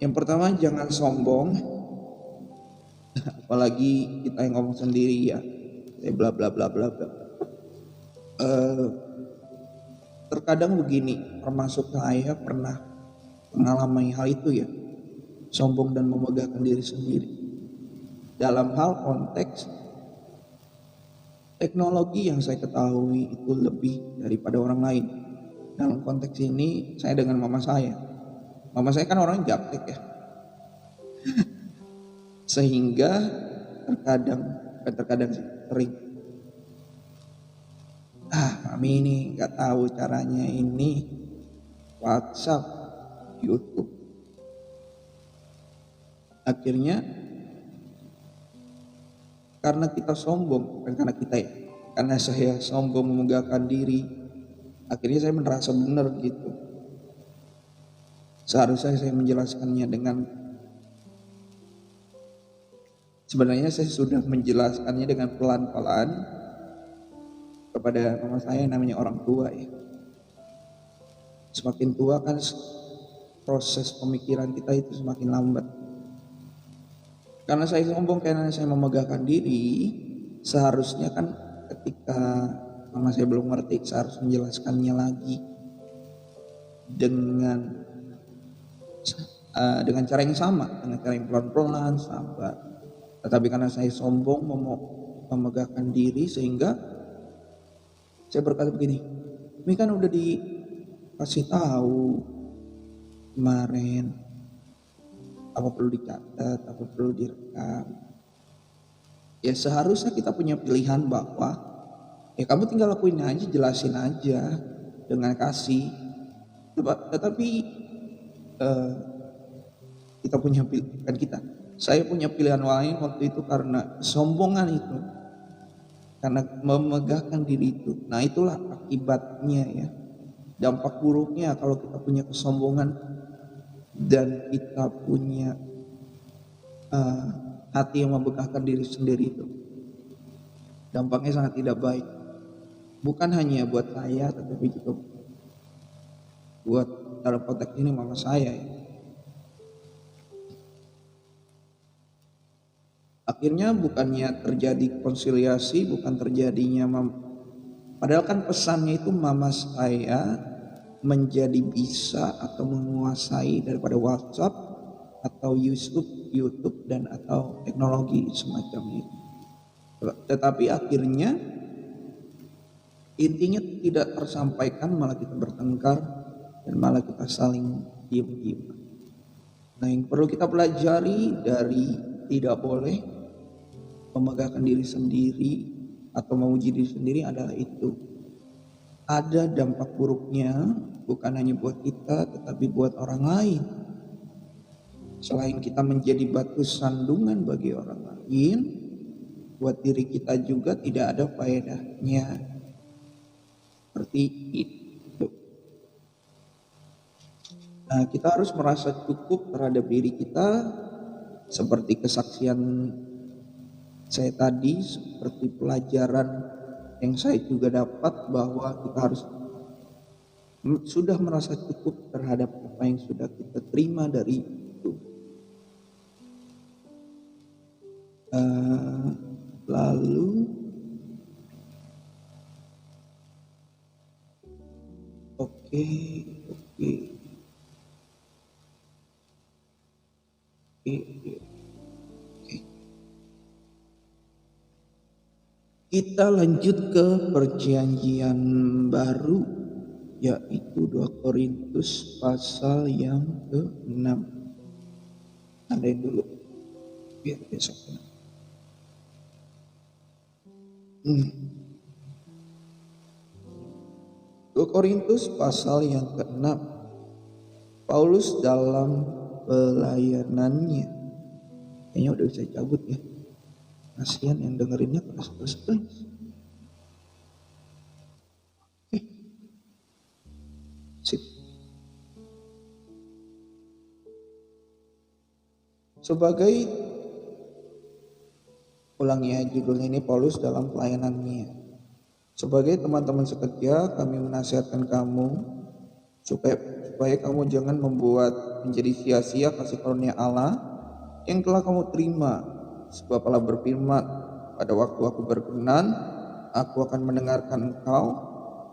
Yang pertama, jangan sombong. Apalagi kita yang ngomong sendiri ya, bla bla bla bla bla. Terkadang begini, termasuk saya pernah mengalami hal itu ya, sombong dan memegahkan diri sendiri. Dalam hal konteks teknologi yang saya ketahui itu lebih daripada orang lain. Dalam konteks ini saya dengan mama saya. Mama saya kan orang gaptek ya. Sehingga terkadang sering. Mami ini nggak tahu caranya ini WhatsApp, YouTube. Akhirnya karena kita sombong, bukan karena kita ya, karena saya sombong memegahkan diri, akhirnya saya merasa benar gitu. Seharusnya saya menjelaskannya sebenarnya saya sudah menjelaskannya dengan pelan-pelan kepada mama saya, namanya orang tua ya. Semakin tua kan proses pemikiran kita itu semakin lambat. Karena saya sombong, karena saya memegahkan diri, seharusnya kan ketika mama saya belum ngerti, saya harus menjelaskannya lagi dengan cara yang sama, dengan cara yang pelan-pelan, sabar. Tetapi karena saya sombong, memegahkan diri, sehingga saya berkata begini, ini kan udah dikasih tahu kemarin, apa perlu dicatat, apa perlu direkam. Ya seharusnya kita punya pilihan bahwa ya kamu tinggal lakuin aja, jelasin aja dengan kasih. Tetapi kita punya pilihan, saya punya pilihan lain waktu itu karena kesombongan itu, karena memegahkan diri itu. Nah itulah akibatnya ya, dampak buruknya kalau kita punya kesombongan dan kita punya hati yang membegahkan diri sendiri itu. Dampaknya sangat tidak baik. Bukan hanya buat saya, tetapi juga buat dalam konteks ini mama saya ya. Akhirnya bukannya terjadi konsiliasi, bukan terjadinya padahal kan pesannya itu mama saya menjadi bisa atau menguasai daripada WhatsApp atau YouTube dan atau teknologi semacam itu. Tetapi akhirnya intinya tidak tersampaikan, malah kita bertengkar dan malah kita saling diam-diam. Nah yang perlu kita pelajari dari tidak boleh memegahkan diri sendiri atau memuji diri sendiri adalah itu. Ada dampak buruknya, bukan hanya buat kita tetapi buat orang lain. Selain kita menjadi batu sandungan bagi orang lain, buat diri kita juga tidak ada faedahnya. Seperti itu. Nah, kita harus merasa cukup terhadap diri kita, seperti kesaksian saya tadi, seperti pelajaran yang saya juga dapat bahwa kita harus sudah merasa cukup terhadap apa yang sudah kita terima dari itu. Lalu oke. Oke. Kita lanjut ke perjanjian baru, yaitu 2 Korintus pasal yang ke-6. Tandain dulu biar besok. 2 Korintus pasal yang ke-6. Paulus dalam pelayanannya. Kayaknya udah bisa cabut ya. Kasihan yang dengerinnya keras-keras. Sip. Sebagai ulangi judulnya ini, Paulus dalam pelayanannya. Sebagai teman-teman sekerja, kami menasihatkan kamu supaya kamu jangan membuat menjadi sia-sia kasih karunia Allah yang telah kamu terima. Sebab Allah berfirman, pada waktu aku berkenan, aku akan mendengarkan engkau,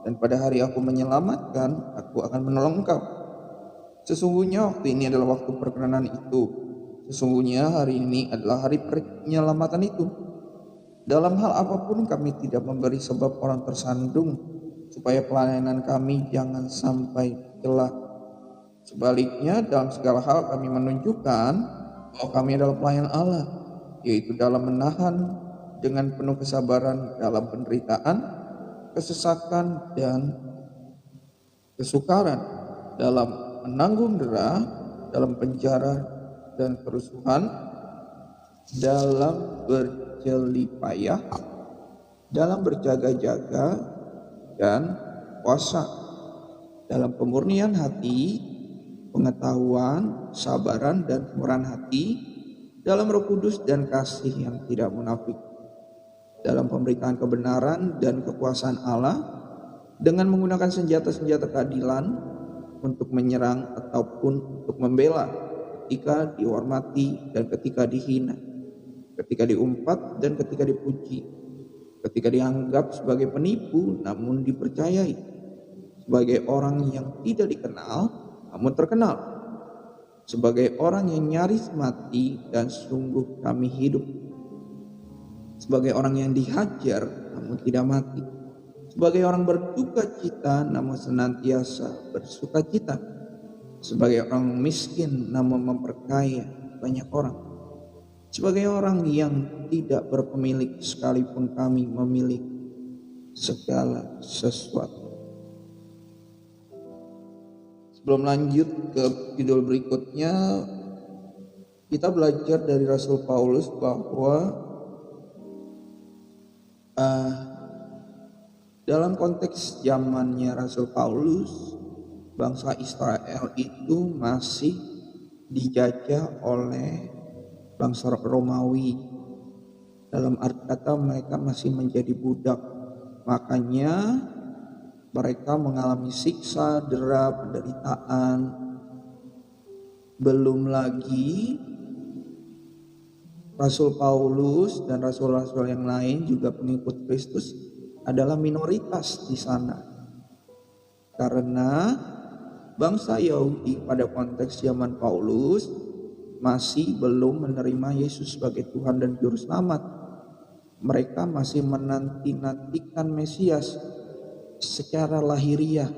dan pada hari aku menyelamatkan, aku akan menolong engkau. Sesungguhnya waktu ini adalah waktu perkenanan itu. Sesungguhnya hari ini adalah hari penyelamatan itu. Dalam hal apapun kami tidak memberi sebab orang tersandung, supaya pelayanan kami jangan sampai celak. Sebaliknya dalam segala hal kami menunjukkan bahwa kami adalah pelayan Allah, yaitu dalam menahan dengan penuh kesabaran dalam penderitaan, kesesakan dan kesukaran, dalam menanggung dera, dalam penjara dan kerusuhan, dalam berjelipayah, dalam berjaga-jaga dan puasa, dalam pemurnian hati, pengetahuan, sabaran dan kemurahan hati, dalam Roh Kudus dan kasih yang tidak munafik, dalam pemberitaan kebenaran dan kekuasaan Allah, dengan menggunakan senjata-senjata keadilan untuk menyerang ataupun untuk membela, ketika dihormati dan ketika dihina, ketika diumpat dan ketika dipuji, ketika dianggap sebagai penipu namun dipercayai, sebagai orang yang tidak dikenal namun terkenal, sebagai orang yang nyaris mati dan sungguh kami hidup, sebagai orang yang dihajar namun tidak mati, sebagai orang berduka cita namun senantiasa bersuka cita, sebagai orang miskin namun memperkaya banyak orang, sebagai orang yang tidak berpemilik sekalipun kami memiliki segala sesuatu. Sebelum lanjut ke judul berikutnya, kita belajar dari Rasul Paulus bahwa dalam konteks zamannya Rasul Paulus, bangsa Israel itu masih dijajah oleh bangsa Romawi. Dalam arti kata mereka masih menjadi budak. Makanya mereka mengalami siksa, dera, penderitaan. Belum lagi Rasul Paulus dan rasul-rasul yang lain juga pengikut Kristus adalah minoritas di sana. Karena bangsa Yahudi pada konteks zaman Paulus masih belum menerima Yesus sebagai Tuhan dan Juru Selamat. Mereka masih menanti-nantikan Mesias secara lahiriah,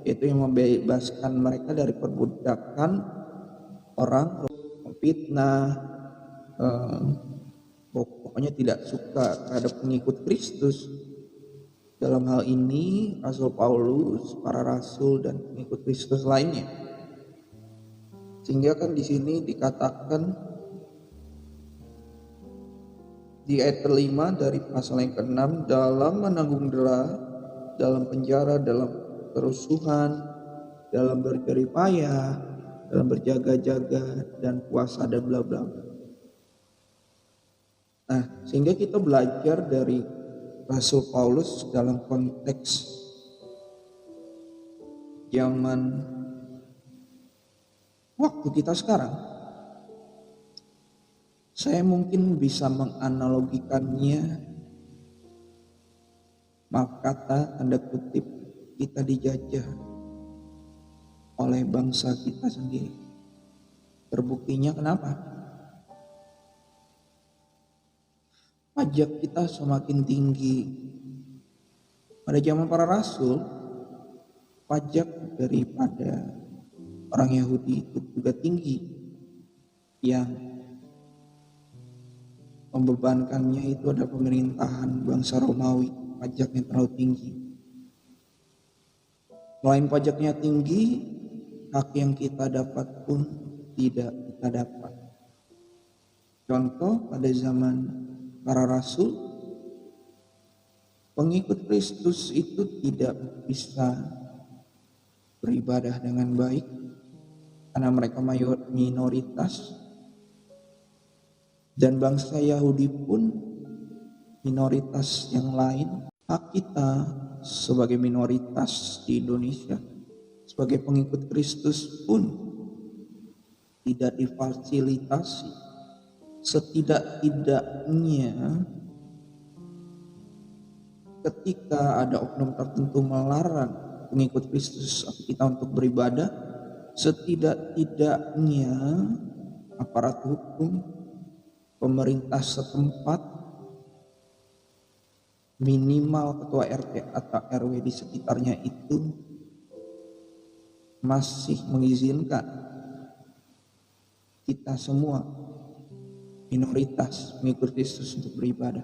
yaitu yang membebaskan mereka dari perbudakan orang fitnah, pokoknya tidak suka terhadap pengikut Kristus. Dalam hal ini Rasul Paulus, para rasul dan pengikut Kristus lainnya. Sehingga kan di sini dikatakan di ayat ke-5 dari pasal yang ke-6, dalam menanggung dera, dalam penjara, dalam kerusuhan, dalam berjeripayah, dalam berjaga-jaga dan puasa dan bla bla. Nah, sehingga kita belajar dari Rasul Paulus dalam konteks zaman waktu kita sekarang. Saya mungkin bisa menganalogikannya, maaf kata tanda kutip, kita dijajah oleh bangsa kita sendiri. Terbuktinya kenapa? pajak kita semakin tinggi. Pada zaman para rasul, pajak daripada orang Yahudi itu juga tinggi, yang membebankannya itu adalah pemerintahan bangsa Romawi. Pajaknya terlalu tinggi. Selain pajaknya tinggi, hak yang kita dapat pun tidak kita dapat. Contoh, pada zaman para rasul, pengikut Kristus itu tidak bisa beribadah dengan baik karena mereka minoritas, dan bangsa Yahudi pun minoritas yang lain. Hak kita sebagai minoritas di Indonesia, sebagai pengikut Kristus pun tidak difasilitasi. Setidak-tidaknya ketika ada oknum tertentu melarang pengikut Kristus atau kita untuk beribadah, setidak-tidaknya aparat hukum, pemerintah setempat, minimal ketua RT atau RW di sekitarnya itu masih mengizinkan kita semua minoritas mengikut Kristus untuk beribadah.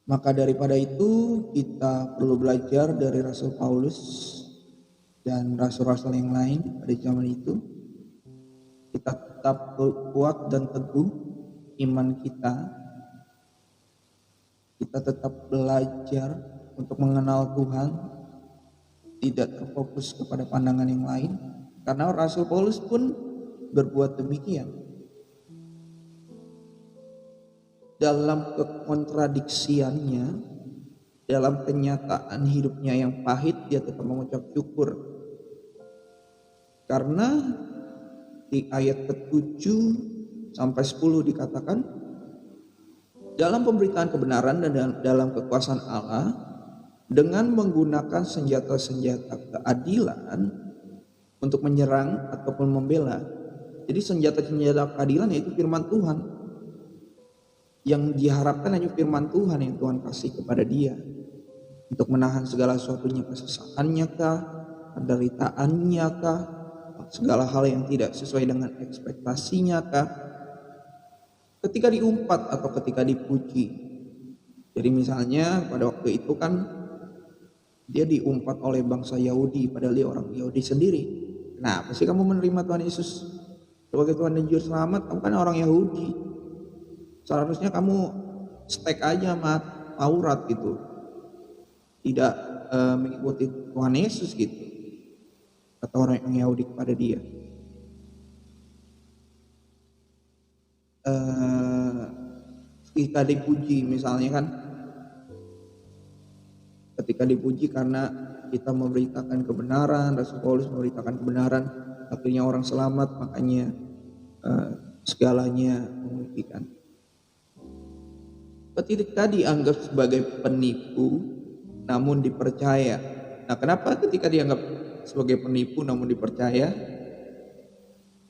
Maka daripada itu kita perlu belajar dari Rasul Paulus dan rasul-rasul yang lain pada zaman itu. Kita tetap kuat dan teguh iman kita. Kita tetap belajar untuk mengenal Tuhan, tidak terfokus kepada pandangan yang lain. Karena Rasul Paulus pun berbuat demikian. Dalam kekontradiksiannya, dalam kenyataan hidupnya yang pahit, dia tetap mengucap syukur. Karena di ayat ke-7 sampai 10 dikatakan, dalam pemberitaan kebenaran dan dalam kekuasaan Allah, dengan menggunakan senjata-senjata keadilan untuk menyerang ataupun membela. Jadi senjata-senjata keadilan yaitu firman Tuhan. Yang diharapkan hanya firman Tuhan yang Tuhan kasih kepada dia, untuk menahan segala sesuatunya, kesesakannya kah, penderitaannya kah, segala hal yang tidak sesuai dengan ekspektasinya kah, ketika diumpat atau ketika dipuji. Jadi misalnya pada waktu itu kan dia diumpat oleh bangsa Yahudi, padahal dia orang Yahudi sendiri. Kenapa sih kamu menerima Tuhan Yesus sebagai Tuhan dan Juru Selamat? Kamu kan orang Yahudi. Seharusnya kamu stek aja sama Taurat gitu, tidak mengikuti Tuhan Yesus gitu, kata orang yang Yahudi kepada dia. Ketika dipuji misalnya kan, ketika dipuji karena kita memberitakan kebenaran, Rasul Paulus memberitakan kebenaran, akhirnya orang selamat, makanya segalanya memujikan. Ketika dianggap sebagai penipu namun dipercaya. Nah, kenapa ketika dianggap sebagai penipu namun dipercaya?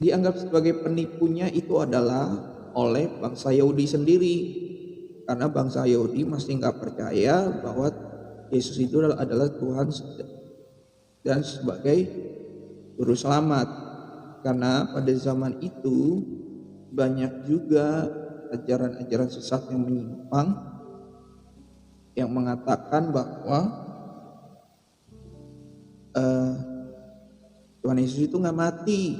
Dianggap sebagai penipunya itu adalah oleh bangsa Yahudi sendiri, karena bangsa Yahudi masih nggak percaya bahwa Yesus itu adalah Tuhan dan sebagai Juru Selamat. Karena pada zaman itu banyak juga ajaran-ajaran sesat yang menyimpang, yang mengatakan bahwa Tuhan Yesus itu nggak mati,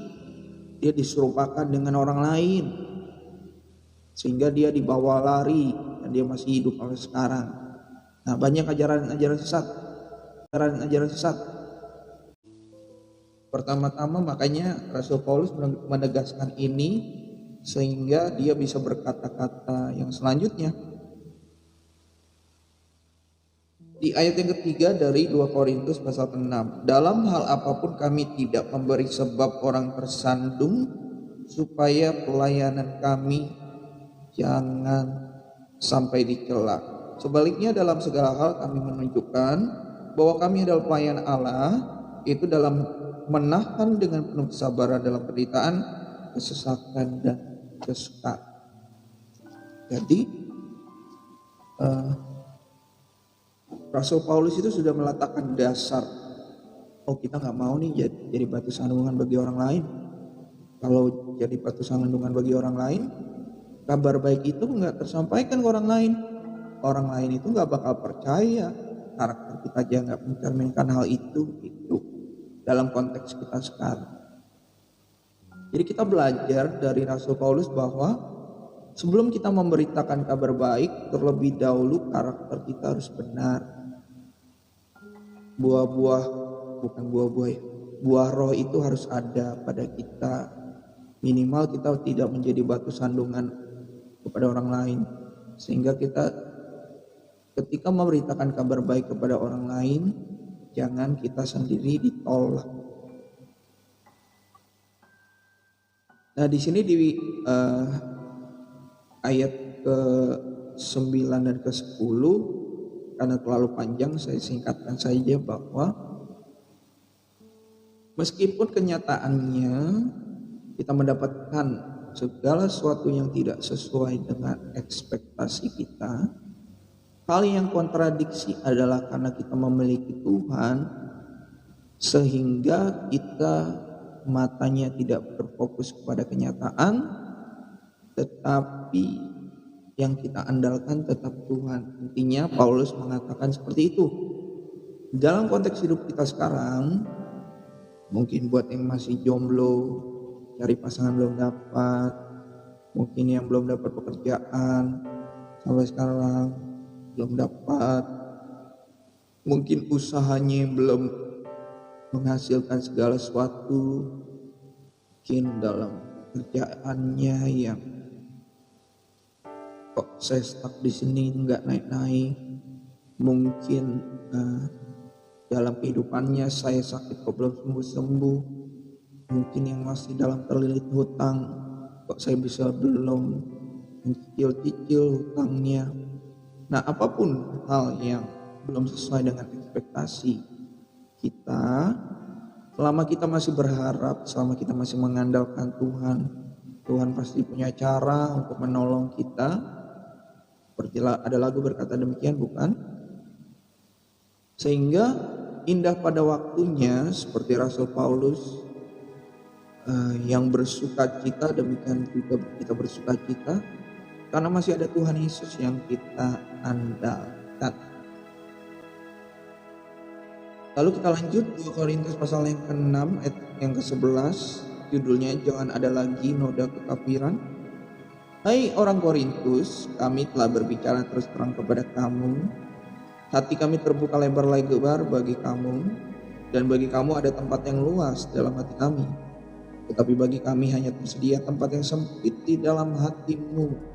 dia diserupakan dengan orang lain, sehingga dia dibawa lari dan dia masih hidup sampai sekarang. Nah, banyak ajaran-ajaran sesat. Pertama-tama makanya Rasul Paulus menegaskan ini sehingga dia bisa berkata-kata yang selanjutnya. Di ayat yang ketiga dari 2 Korintus pasal 6, dalam hal apapun kami tidak memberi sebab orang tersandung, supaya pelayanan kami jangan sampai dicela. Sebaliknya dalam segala hal kami menunjukkan bahwa kami adalah pelayan Allah, itu dalam menahan dengan penuh kesabaran dalam penderitaan, kesesakan dan kesukaan. Jadi Rasul Paulus itu sudah meletakkan dasar. Oh, kita nggak mau nih jadi batu sandungan bagi orang lain. Kalau jadi batu sandungan bagi orang lain, kabar baik itu nggak tersampaikan ke orang lain. Orang lain itu nggak bakal percaya. Karakter kita aja nggak mencerminkan hal itu dalam konteks kita sekarang. Jadi kita belajar dari Rasul Paulus bahwa sebelum kita memberitakan kabar baik, terlebih dahulu karakter kita harus benar. Buah roh itu harus ada pada kita. Minimal kita tidak menjadi batu sandungan kepada orang lain, sehingga kita ketika memberitakan kabar baik kepada orang lain, jangan kita sendiri ditolak. Nah, di sini di ayat ke-9 dan ke-10, karena terlalu panjang saya singkatkan saja bahwa meskipun kenyataannya kita mendapatkan segala sesuatu yang tidak sesuai dengan ekspektasi kita, hal yang kontradiksi adalah karena kita memiliki Tuhan, sehingga kita matanya tidak berfokus kepada kenyataan, tetapi yang kita andalkan tetap Tuhan. Intinya Paulus mengatakan seperti itu. Dalam konteks hidup kita sekarang, mungkin buat yang masih jomblo, cari pasangan belum dapat, mungkin yang belum dapat pekerjaan sampai sekarang belum dapat, mungkin usahanya belum menghasilkan segala sesuatu, mungkin dalam kerjaannya yang kok saya stuck di sini nggak naik-naik, mungkin dalam kehidupannya saya sakit kok belum sembuh-sembuh, mungkin yang masih dalam terlilit hutang kok saya bisa belum mencicil hutangnya. Nah, apapun hal yang belum sesuai dengan ekspektasi kita, selama kita masih berharap, selama kita masih mengandalkan Tuhan, Tuhan pasti punya cara untuk menolong kita. Seperti ada lagu berkata demikian, bukan? Sehingga indah pada waktunya, seperti Rasul Paulus yang bersuka cita, demikian juga kita bersuka cita karena masih ada Tuhan Yesus yang kita andalkan. Lalu kita lanjut 2 Korintus pasal yang ke-6 ayat yang ke-11, judulnya jangan ada lagi noda kekafiran. Hai orang Korintus, kami telah berbicara terus terang kepada kamu. Hati kami terbuka lebar-lebar bagi kamu, dan bagi kamu ada tempat yang luas dalam hati kami. Tetapi bagi kami hanya tersedia tempat yang sempit di dalam hatimu.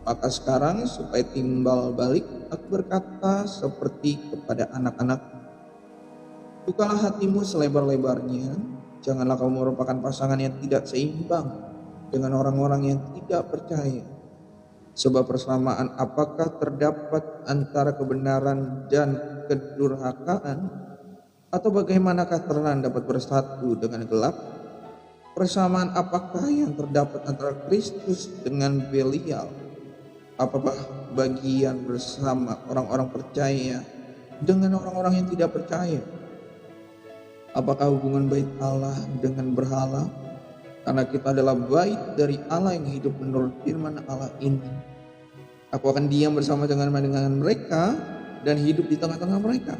Maka sekarang supaya timbal balik, aku berkata seperti kepada anak-anak, bukalah hatimu selebar-lebarnya, janganlah kamu merupakan pasangan yang tidak seimbang dengan orang-orang yang tidak percaya. Sebab persamaan apakah terdapat antara kebenaran dan kedurhakaan? Atau bagaimanakah terang dapat bersatu dengan gelap? Persamaan apakah yang terdapat antara Kristus dengan Belial? Apakah bagian bersama orang-orang percaya dengan orang-orang yang tidak percaya? Apakah hubungan bait Allah dengan berhala? Karena kita adalah bait dari Allah yang hidup menurut firman Allah ini. Aku akan diam bersama dengan mereka dan hidup di tengah-tengah mereka.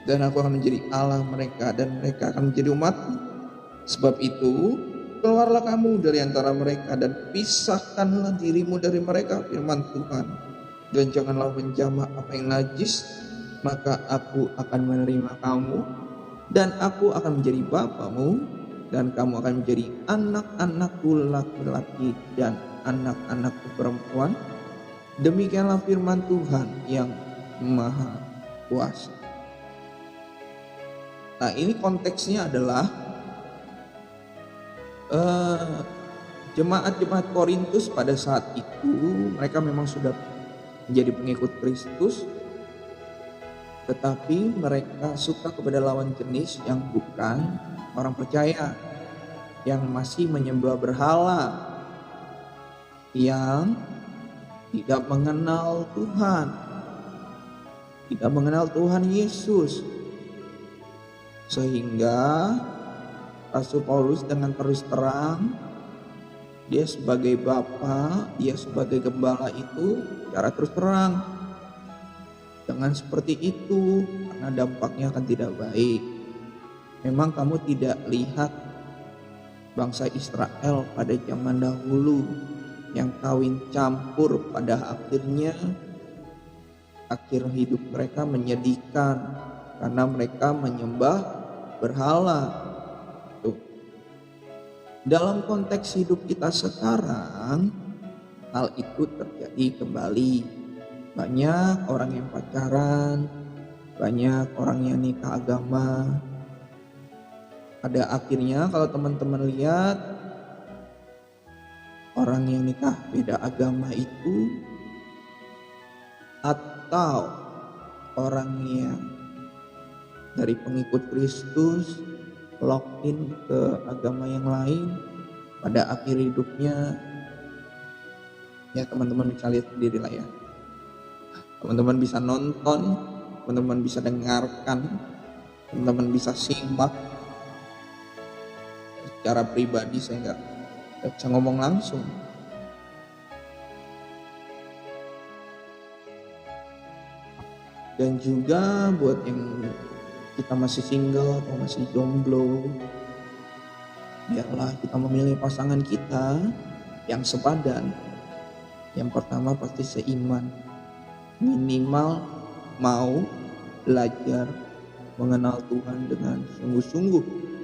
Dan aku akan menjadi Allah mereka dan mereka akan menjadi umatku. Sebab itu, keluarlah kamu dari antara mereka dan pisahkanlah dirimu dari mereka, firman Tuhan. Dan janganlah menjamah apa yang najis, maka aku akan menerima kamu dan aku akan menjadi bapamu, dan kamu akan menjadi anak-anakku laki-laki dan anak-anakku perempuan. Demikianlah firman Tuhan yang Maha Kuasa. Nah, ini konteksnya adalah jemaat-jemaat Korintus pada saat itu mereka memang sudah menjadi pengikut Kristus, tetapi mereka suka kepada lawan jenis yang bukan orang percaya, yang masih menyembah berhala, yang tidak mengenal Tuhan, tidak mengenal Tuhan Yesus. Sehingga Rasul Paulus dengan terus terang, dia sebagai bapa, dia sebagai gembala itu secara terus terang, jangan seperti itu karena dampaknya akan tidak baik. Memang kamu tidak lihat bangsa Israel pada zaman dahulu yang kawin campur, pada akhirnya akhir hidup mereka menyedihkan karena mereka menyembah berhala. Tuh. Dalam konteks hidup kita sekarang, hal itu terjadi kembali. Banyak orang yang pacaran, banyak orang yang nikah agama. Pada akhirnya kalau teman-teman lihat, orang yang nikah beda agama itu, atau orang yang dari pengikut Kristus lock-in ke agama yang lain, pada akhir hidupnya, ya teman-teman bisa lihat sendiri lah ya. Teman-teman bisa nonton, teman-teman bisa dengarkan, teman-teman bisa simak. Secara pribadi saya nggak bisa ngomong langsung. Dan juga buat yang kita masih single atau masih jomblo, biarlah kita memilih pasangan kita yang sepadan. Yang pertama pasti seiman, minimal mau belajar mengenal Tuhan dengan sungguh-sungguh.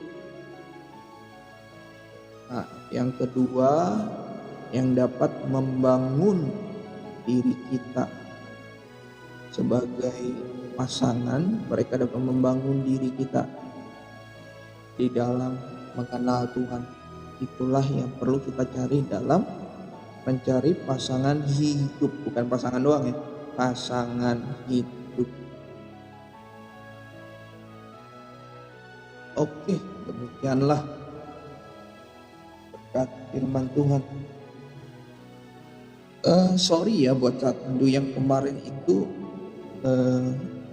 Nah, yang kedua, yang dapat membangun diri kita sebagai pasangan, mereka dapat membangun diri kita di dalam mengenal Tuhan. Itulah yang perlu kita cari dalam mencari pasangan hidup, bukan pasangan doang ya, pasangan hidup. Oke, demikianlah berkat firman Tuhan. Sorry ya buat saat teduh yang kemarin itu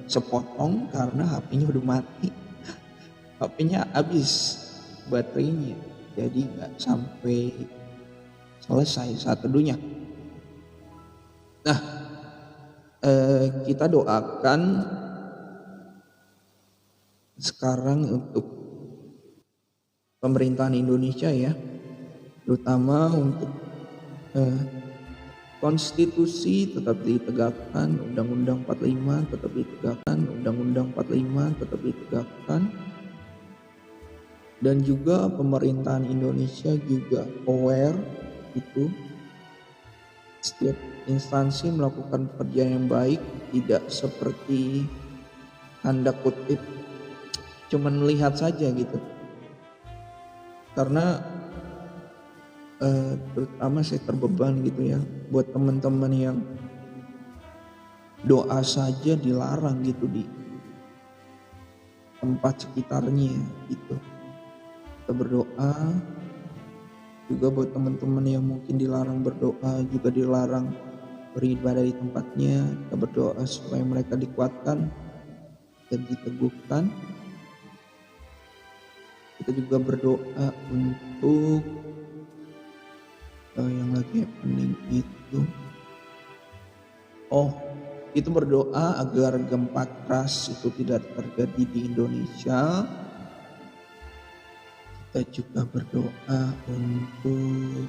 sepotong karena HP-nya udah mati. HP-nya habis baterainya, jadi nggak sampai selesai saat teduhnya. Nah, kita doakan sekarang untuk pemerintahan Indonesia ya, terutama untuk konstitusi tetap ditegakkan, Undang-Undang 45 tetap ditegakkan, Undang-Undang 45 tetap ditegakkan, dan juga pemerintahan Indonesia juga aware itu setiap instansi melakukan pekerjaan yang baik, tidak seperti tanda kutip cuman melihat saja gitu. Karena terutama saya terbeban gitu ya, buat teman-teman yang doa saja dilarang gitu di tempat sekitarnya gitu. Kita berdoa juga buat teman-teman yang mungkin dilarang berdoa, juga dilarang beribadah di tempatnya. Kita berdoa supaya mereka dikuatkan dan diteguhkan. Kita juga berdoa untuk yang lagi happening itu. Itu berdoa agar gempa keras itu tidak terjadi di Indonesia. Kita juga berdoa untuk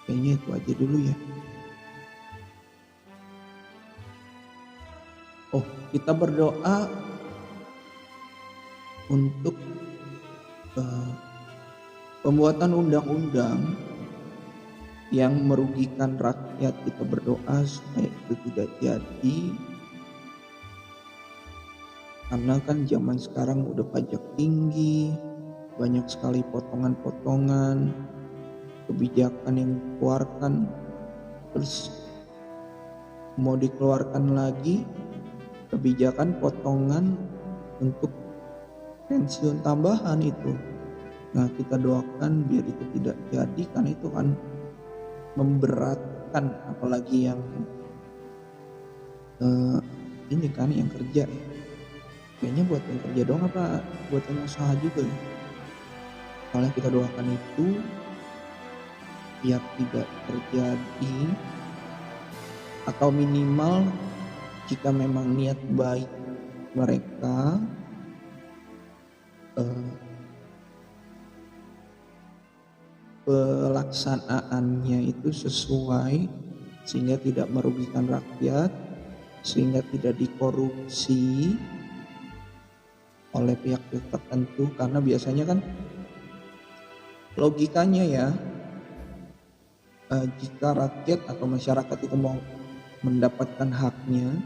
kayaknya itu aja dulu ya. Kita berdoa untuk pembuatan undang-undang yang merugikan rakyat. Kita berdoa supaya itu tidak jadi, karena kan zaman sekarang udah pajak tinggi, banyak sekali potongan-potongan kebijakan yang dikeluarkan, terus mau dikeluarkan lagi kebijakan potongan untuk pensiun tambahan itu. Nah, kita doakan biar itu tidak jadi, karena itu kan memberatkan, apalagi yang ini kan yang kerja ya. Kayaknya buat yang kerja doang apa buat yang usaha juga ya. Soalnya kita doakan itu biar tidak terjadi, atau minimal jika memang niat baik mereka pelaksanaannya itu sesuai, sehingga tidak merugikan rakyat, sehingga tidak dikorupsi oleh pihak-pihak tertentu. Karena biasanya kan logikanya ya, jika rakyat atau masyarakat itu mau mendapatkan haknya,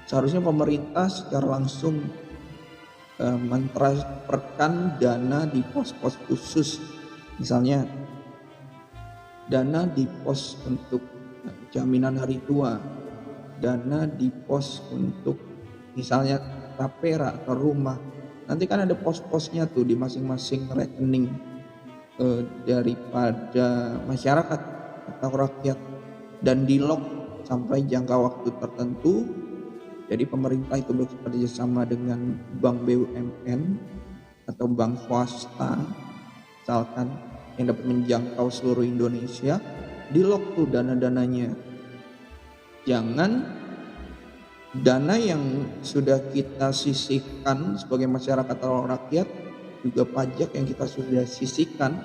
seharusnya pemerintah secara langsung mentransferkan dana di pos-pos khusus, misalnya dana di pos untuk jaminan hari tua, dana di pos untuk misalnya tapera atau rumah. Nanti kan ada pos-posnya tuh di masing-masing rekening daripada masyarakat atau rakyat, dan di lock sampai jangka waktu tertentu. Jadi pemerintah itu bekerja sama dengan bank BUMN atau bank swasta misalkan yang dapat menjangkau seluruh Indonesia, di lock tuh dana-dananya. Jangan dana yang sudah kita sisihkan sebagai masyarakat atau rakyat, juga pajak yang kita sudah sisihkan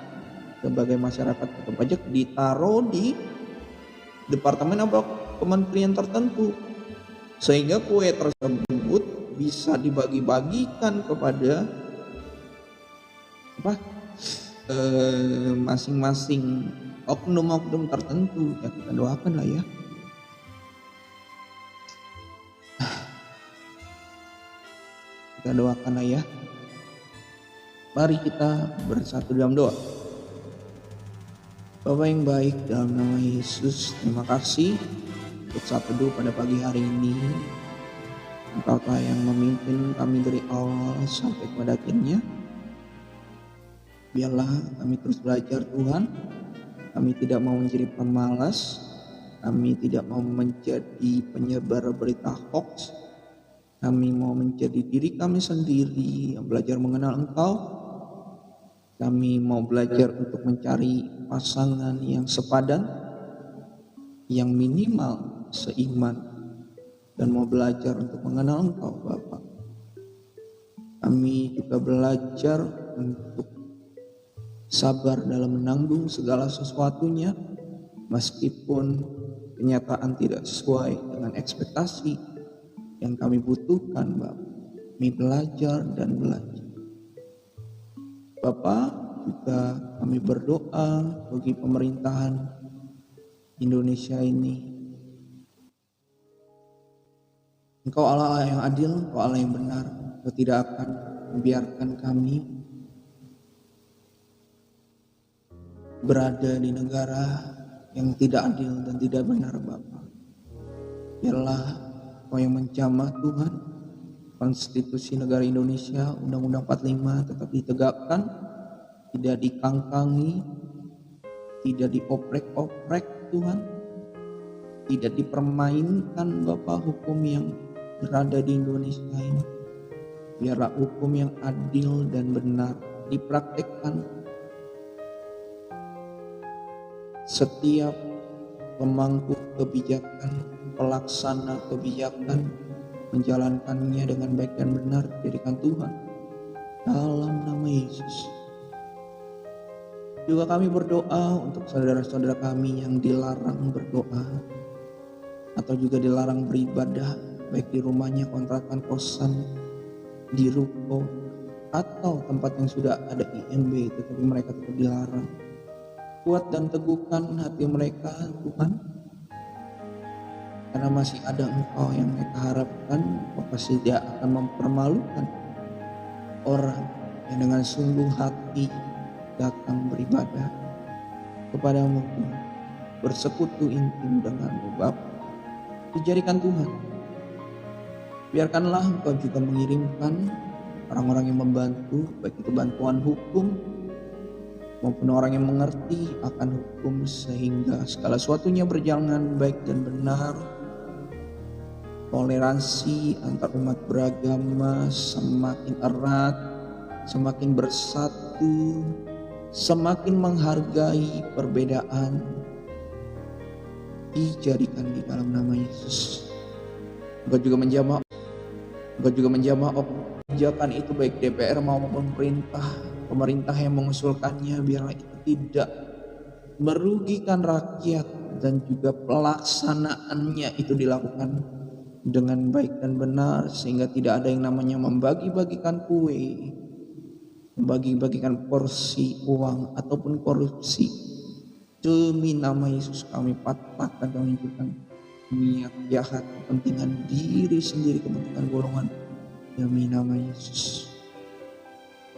sebagai masyarakat atau pajak, ditaruh di departemen atau kementerian tertentu, sehingga kue tersebut bisa dibagi-bagikan kepada masing-masing oknum-oknum tertentu. Ya kita doakan lah ya. Kita doakan lah ya. Mari kita bersatu dalam doa. Bapa yang baik, dalam nama Yesus, terima kasih untuk saat teduh pada pagi hari ini. Engkau yang memimpin kami dari awal sampai pada akhirnya. Biarlah kami terus belajar Tuhan. Kami tidak mau menjadi pemalas. Kami tidak mau menjadi penyebar berita hoax. Kami mau menjadi diri kami sendiri yang belajar mengenal Engkau. Kami mau belajar untuk mencari pasangan yang sepadan, yang minimal seiman, dan mau belajar untuk mengenal Engkau Bapa. Kami juga belajar untuk sabar dalam menanggung segala sesuatunya, meskipun kenyataan tidak sesuai dengan ekspektasi yang kami butuhkan Bapa. Kami belajar dan belajar. Bapa, juga kami berdoa bagi pemerintahan Indonesia ini. Engkau Allah yang adil, Engkau Allah yang benar. Engkau tidak akan membiarkan kami berada di negara yang tidak adil dan tidak benar Bapa. Biarlah Engkau yang menjamah Tuhan, konstitusi negara Indonesia, Undang-Undang 45 tetap ditegakkan, tidak dikangkangi, tidak dioprek-oprek Tuhan, tidak dipermainkan Bapak hukum yang berada di Indonesia ini. Biarlah hukum yang adil dan benar dipraktekkan. Setiap pemangku kebijakan, pelaksana kebijakan, menjalankannya dengan baik dan benar, jadikan Tuhan. Dalam nama Yesus. Juga kami berdoa untuk saudara-saudara kami yang dilarang berdoa atau juga dilarang beribadah, baik di rumahnya, kontrakan, kosan, di ruko, atau tempat yang sudah ada IMB, tetapi mereka tetap dilarang. Kuat dan teguhkan hati mereka Tuhan, karena masih ada Engkau yang mereka harapkan. Engkau pasti tidak akan mempermalukan orang yang dengan sungguh hati datang beribadah kepadamu Tuhan, bersekutu intim denganmu Bapa. Dijadikan Tuhan, biarkanlah Engkau juga mengirimkan orang-orang yang membantu, baik itu bantuan hukum maupun orang yang mengerti akan hukum, sehingga segala sesuatunya berjalan baik dan benar. Toleransi antar umat beragama semakin erat, semakin bersatu, semakin menghargai perbedaan, dijadikan di dalam nama Yesus. Engkau juga menjamah kebijakan itu, baik DPR maupun pemerintah yang mengusulkannya, biarlah itu tidak merugikan rakyat dan juga pelaksanaannya itu dilakukan dengan baik dan benar, sehingga tidak ada yang namanya membagi-bagikan kue, membagi-bagikan porsi uang ataupun korupsi. Demi nama Yesus kami patahkan, kami hancurkan niat jahat, kepentingan diri sendiri, kepentingan golongan, demi nama Yesus.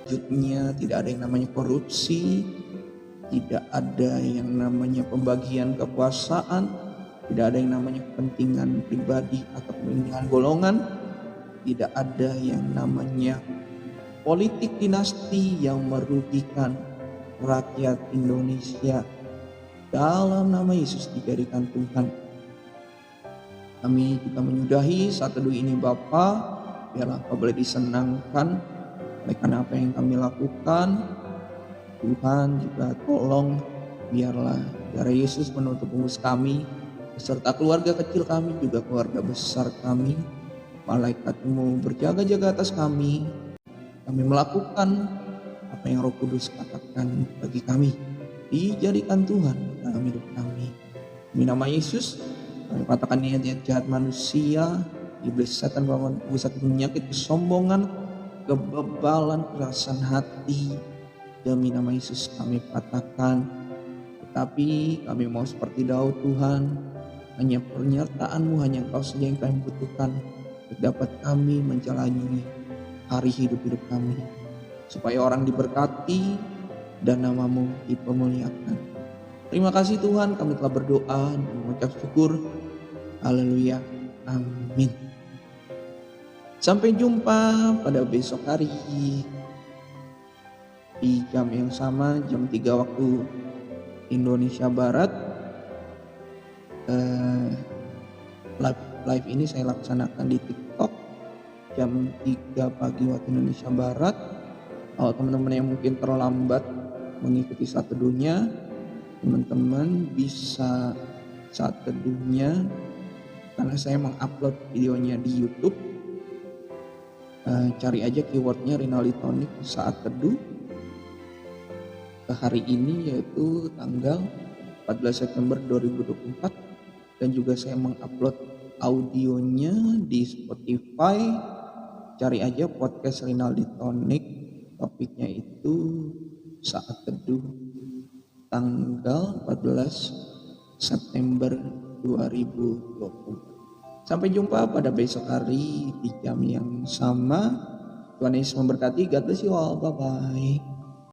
Selanjutnya tidak ada yang namanya korupsi, tidak ada yang namanya pembagian kekuasaan, tidak ada yang namanya kepentingan pribadi atau kepentingan golongan, tidak ada yang namanya politik dinasti yang merugikan rakyat Indonesia. Dalam nama Yesus dijadikan Tuhan. Kami juga menyudahi saat teduh ini Bapa, biarlah Kau boleh disenangkan oleh karena apa yang kami lakukan. Tuhan juga tolong biarlah darah Yesus menutup punggung kami beserta keluarga kecil kami, juga keluarga besar kami. Malaikat-Mu berjaga-jaga atas kami. Kami melakukan apa yang Roh Kudus katakan bagi kami. Dijadikan Tuhan dalam hidup kami. Demi nama Yesus kami katakan niat jahat manusia, iblis, setan, pusat penyakit, kesombongan, kebebalan, kerasan hati, demi nama Yesus kami patahkan. Tetapi kami mau seperti Daud Tuhan, hanya penyertaan-Mu, hanya Engkau saja yang kami butuhkan untuk dapat kami menjalani hari hidup kami, supaya orang diberkati dan nama-Mu dipermuliakan. Terima kasih Tuhan, kami telah berdoa dan mengucap syukur. Haleluya, amin. Sampai jumpa pada besok hari di jam yang sama, jam 3 waktu Indonesia Barat. Live ini saya laksanakan di TikTok jam 3 pagi waktu Indonesia Barat. Kalau teman-teman yang mungkin terlambat mengikuti saat teduhnya, teman-teman bisa saat teduhnya, karena saya mengupload videonya di YouTube. Cari aja keywordnya Rinaldi Thonik saat teduh ke hari ini, yaitu tanggal 14 September 2024. Dan juga saya mengupload audionya di Spotify. Cari aja podcast Rinaldi Thonik, topiknya itu saat teduh tanggal 14 September 2024. Sampai jumpa pada besok hari di jam yang sama. Tuhan Yesus memberkati. God bless you all. Bye-bye.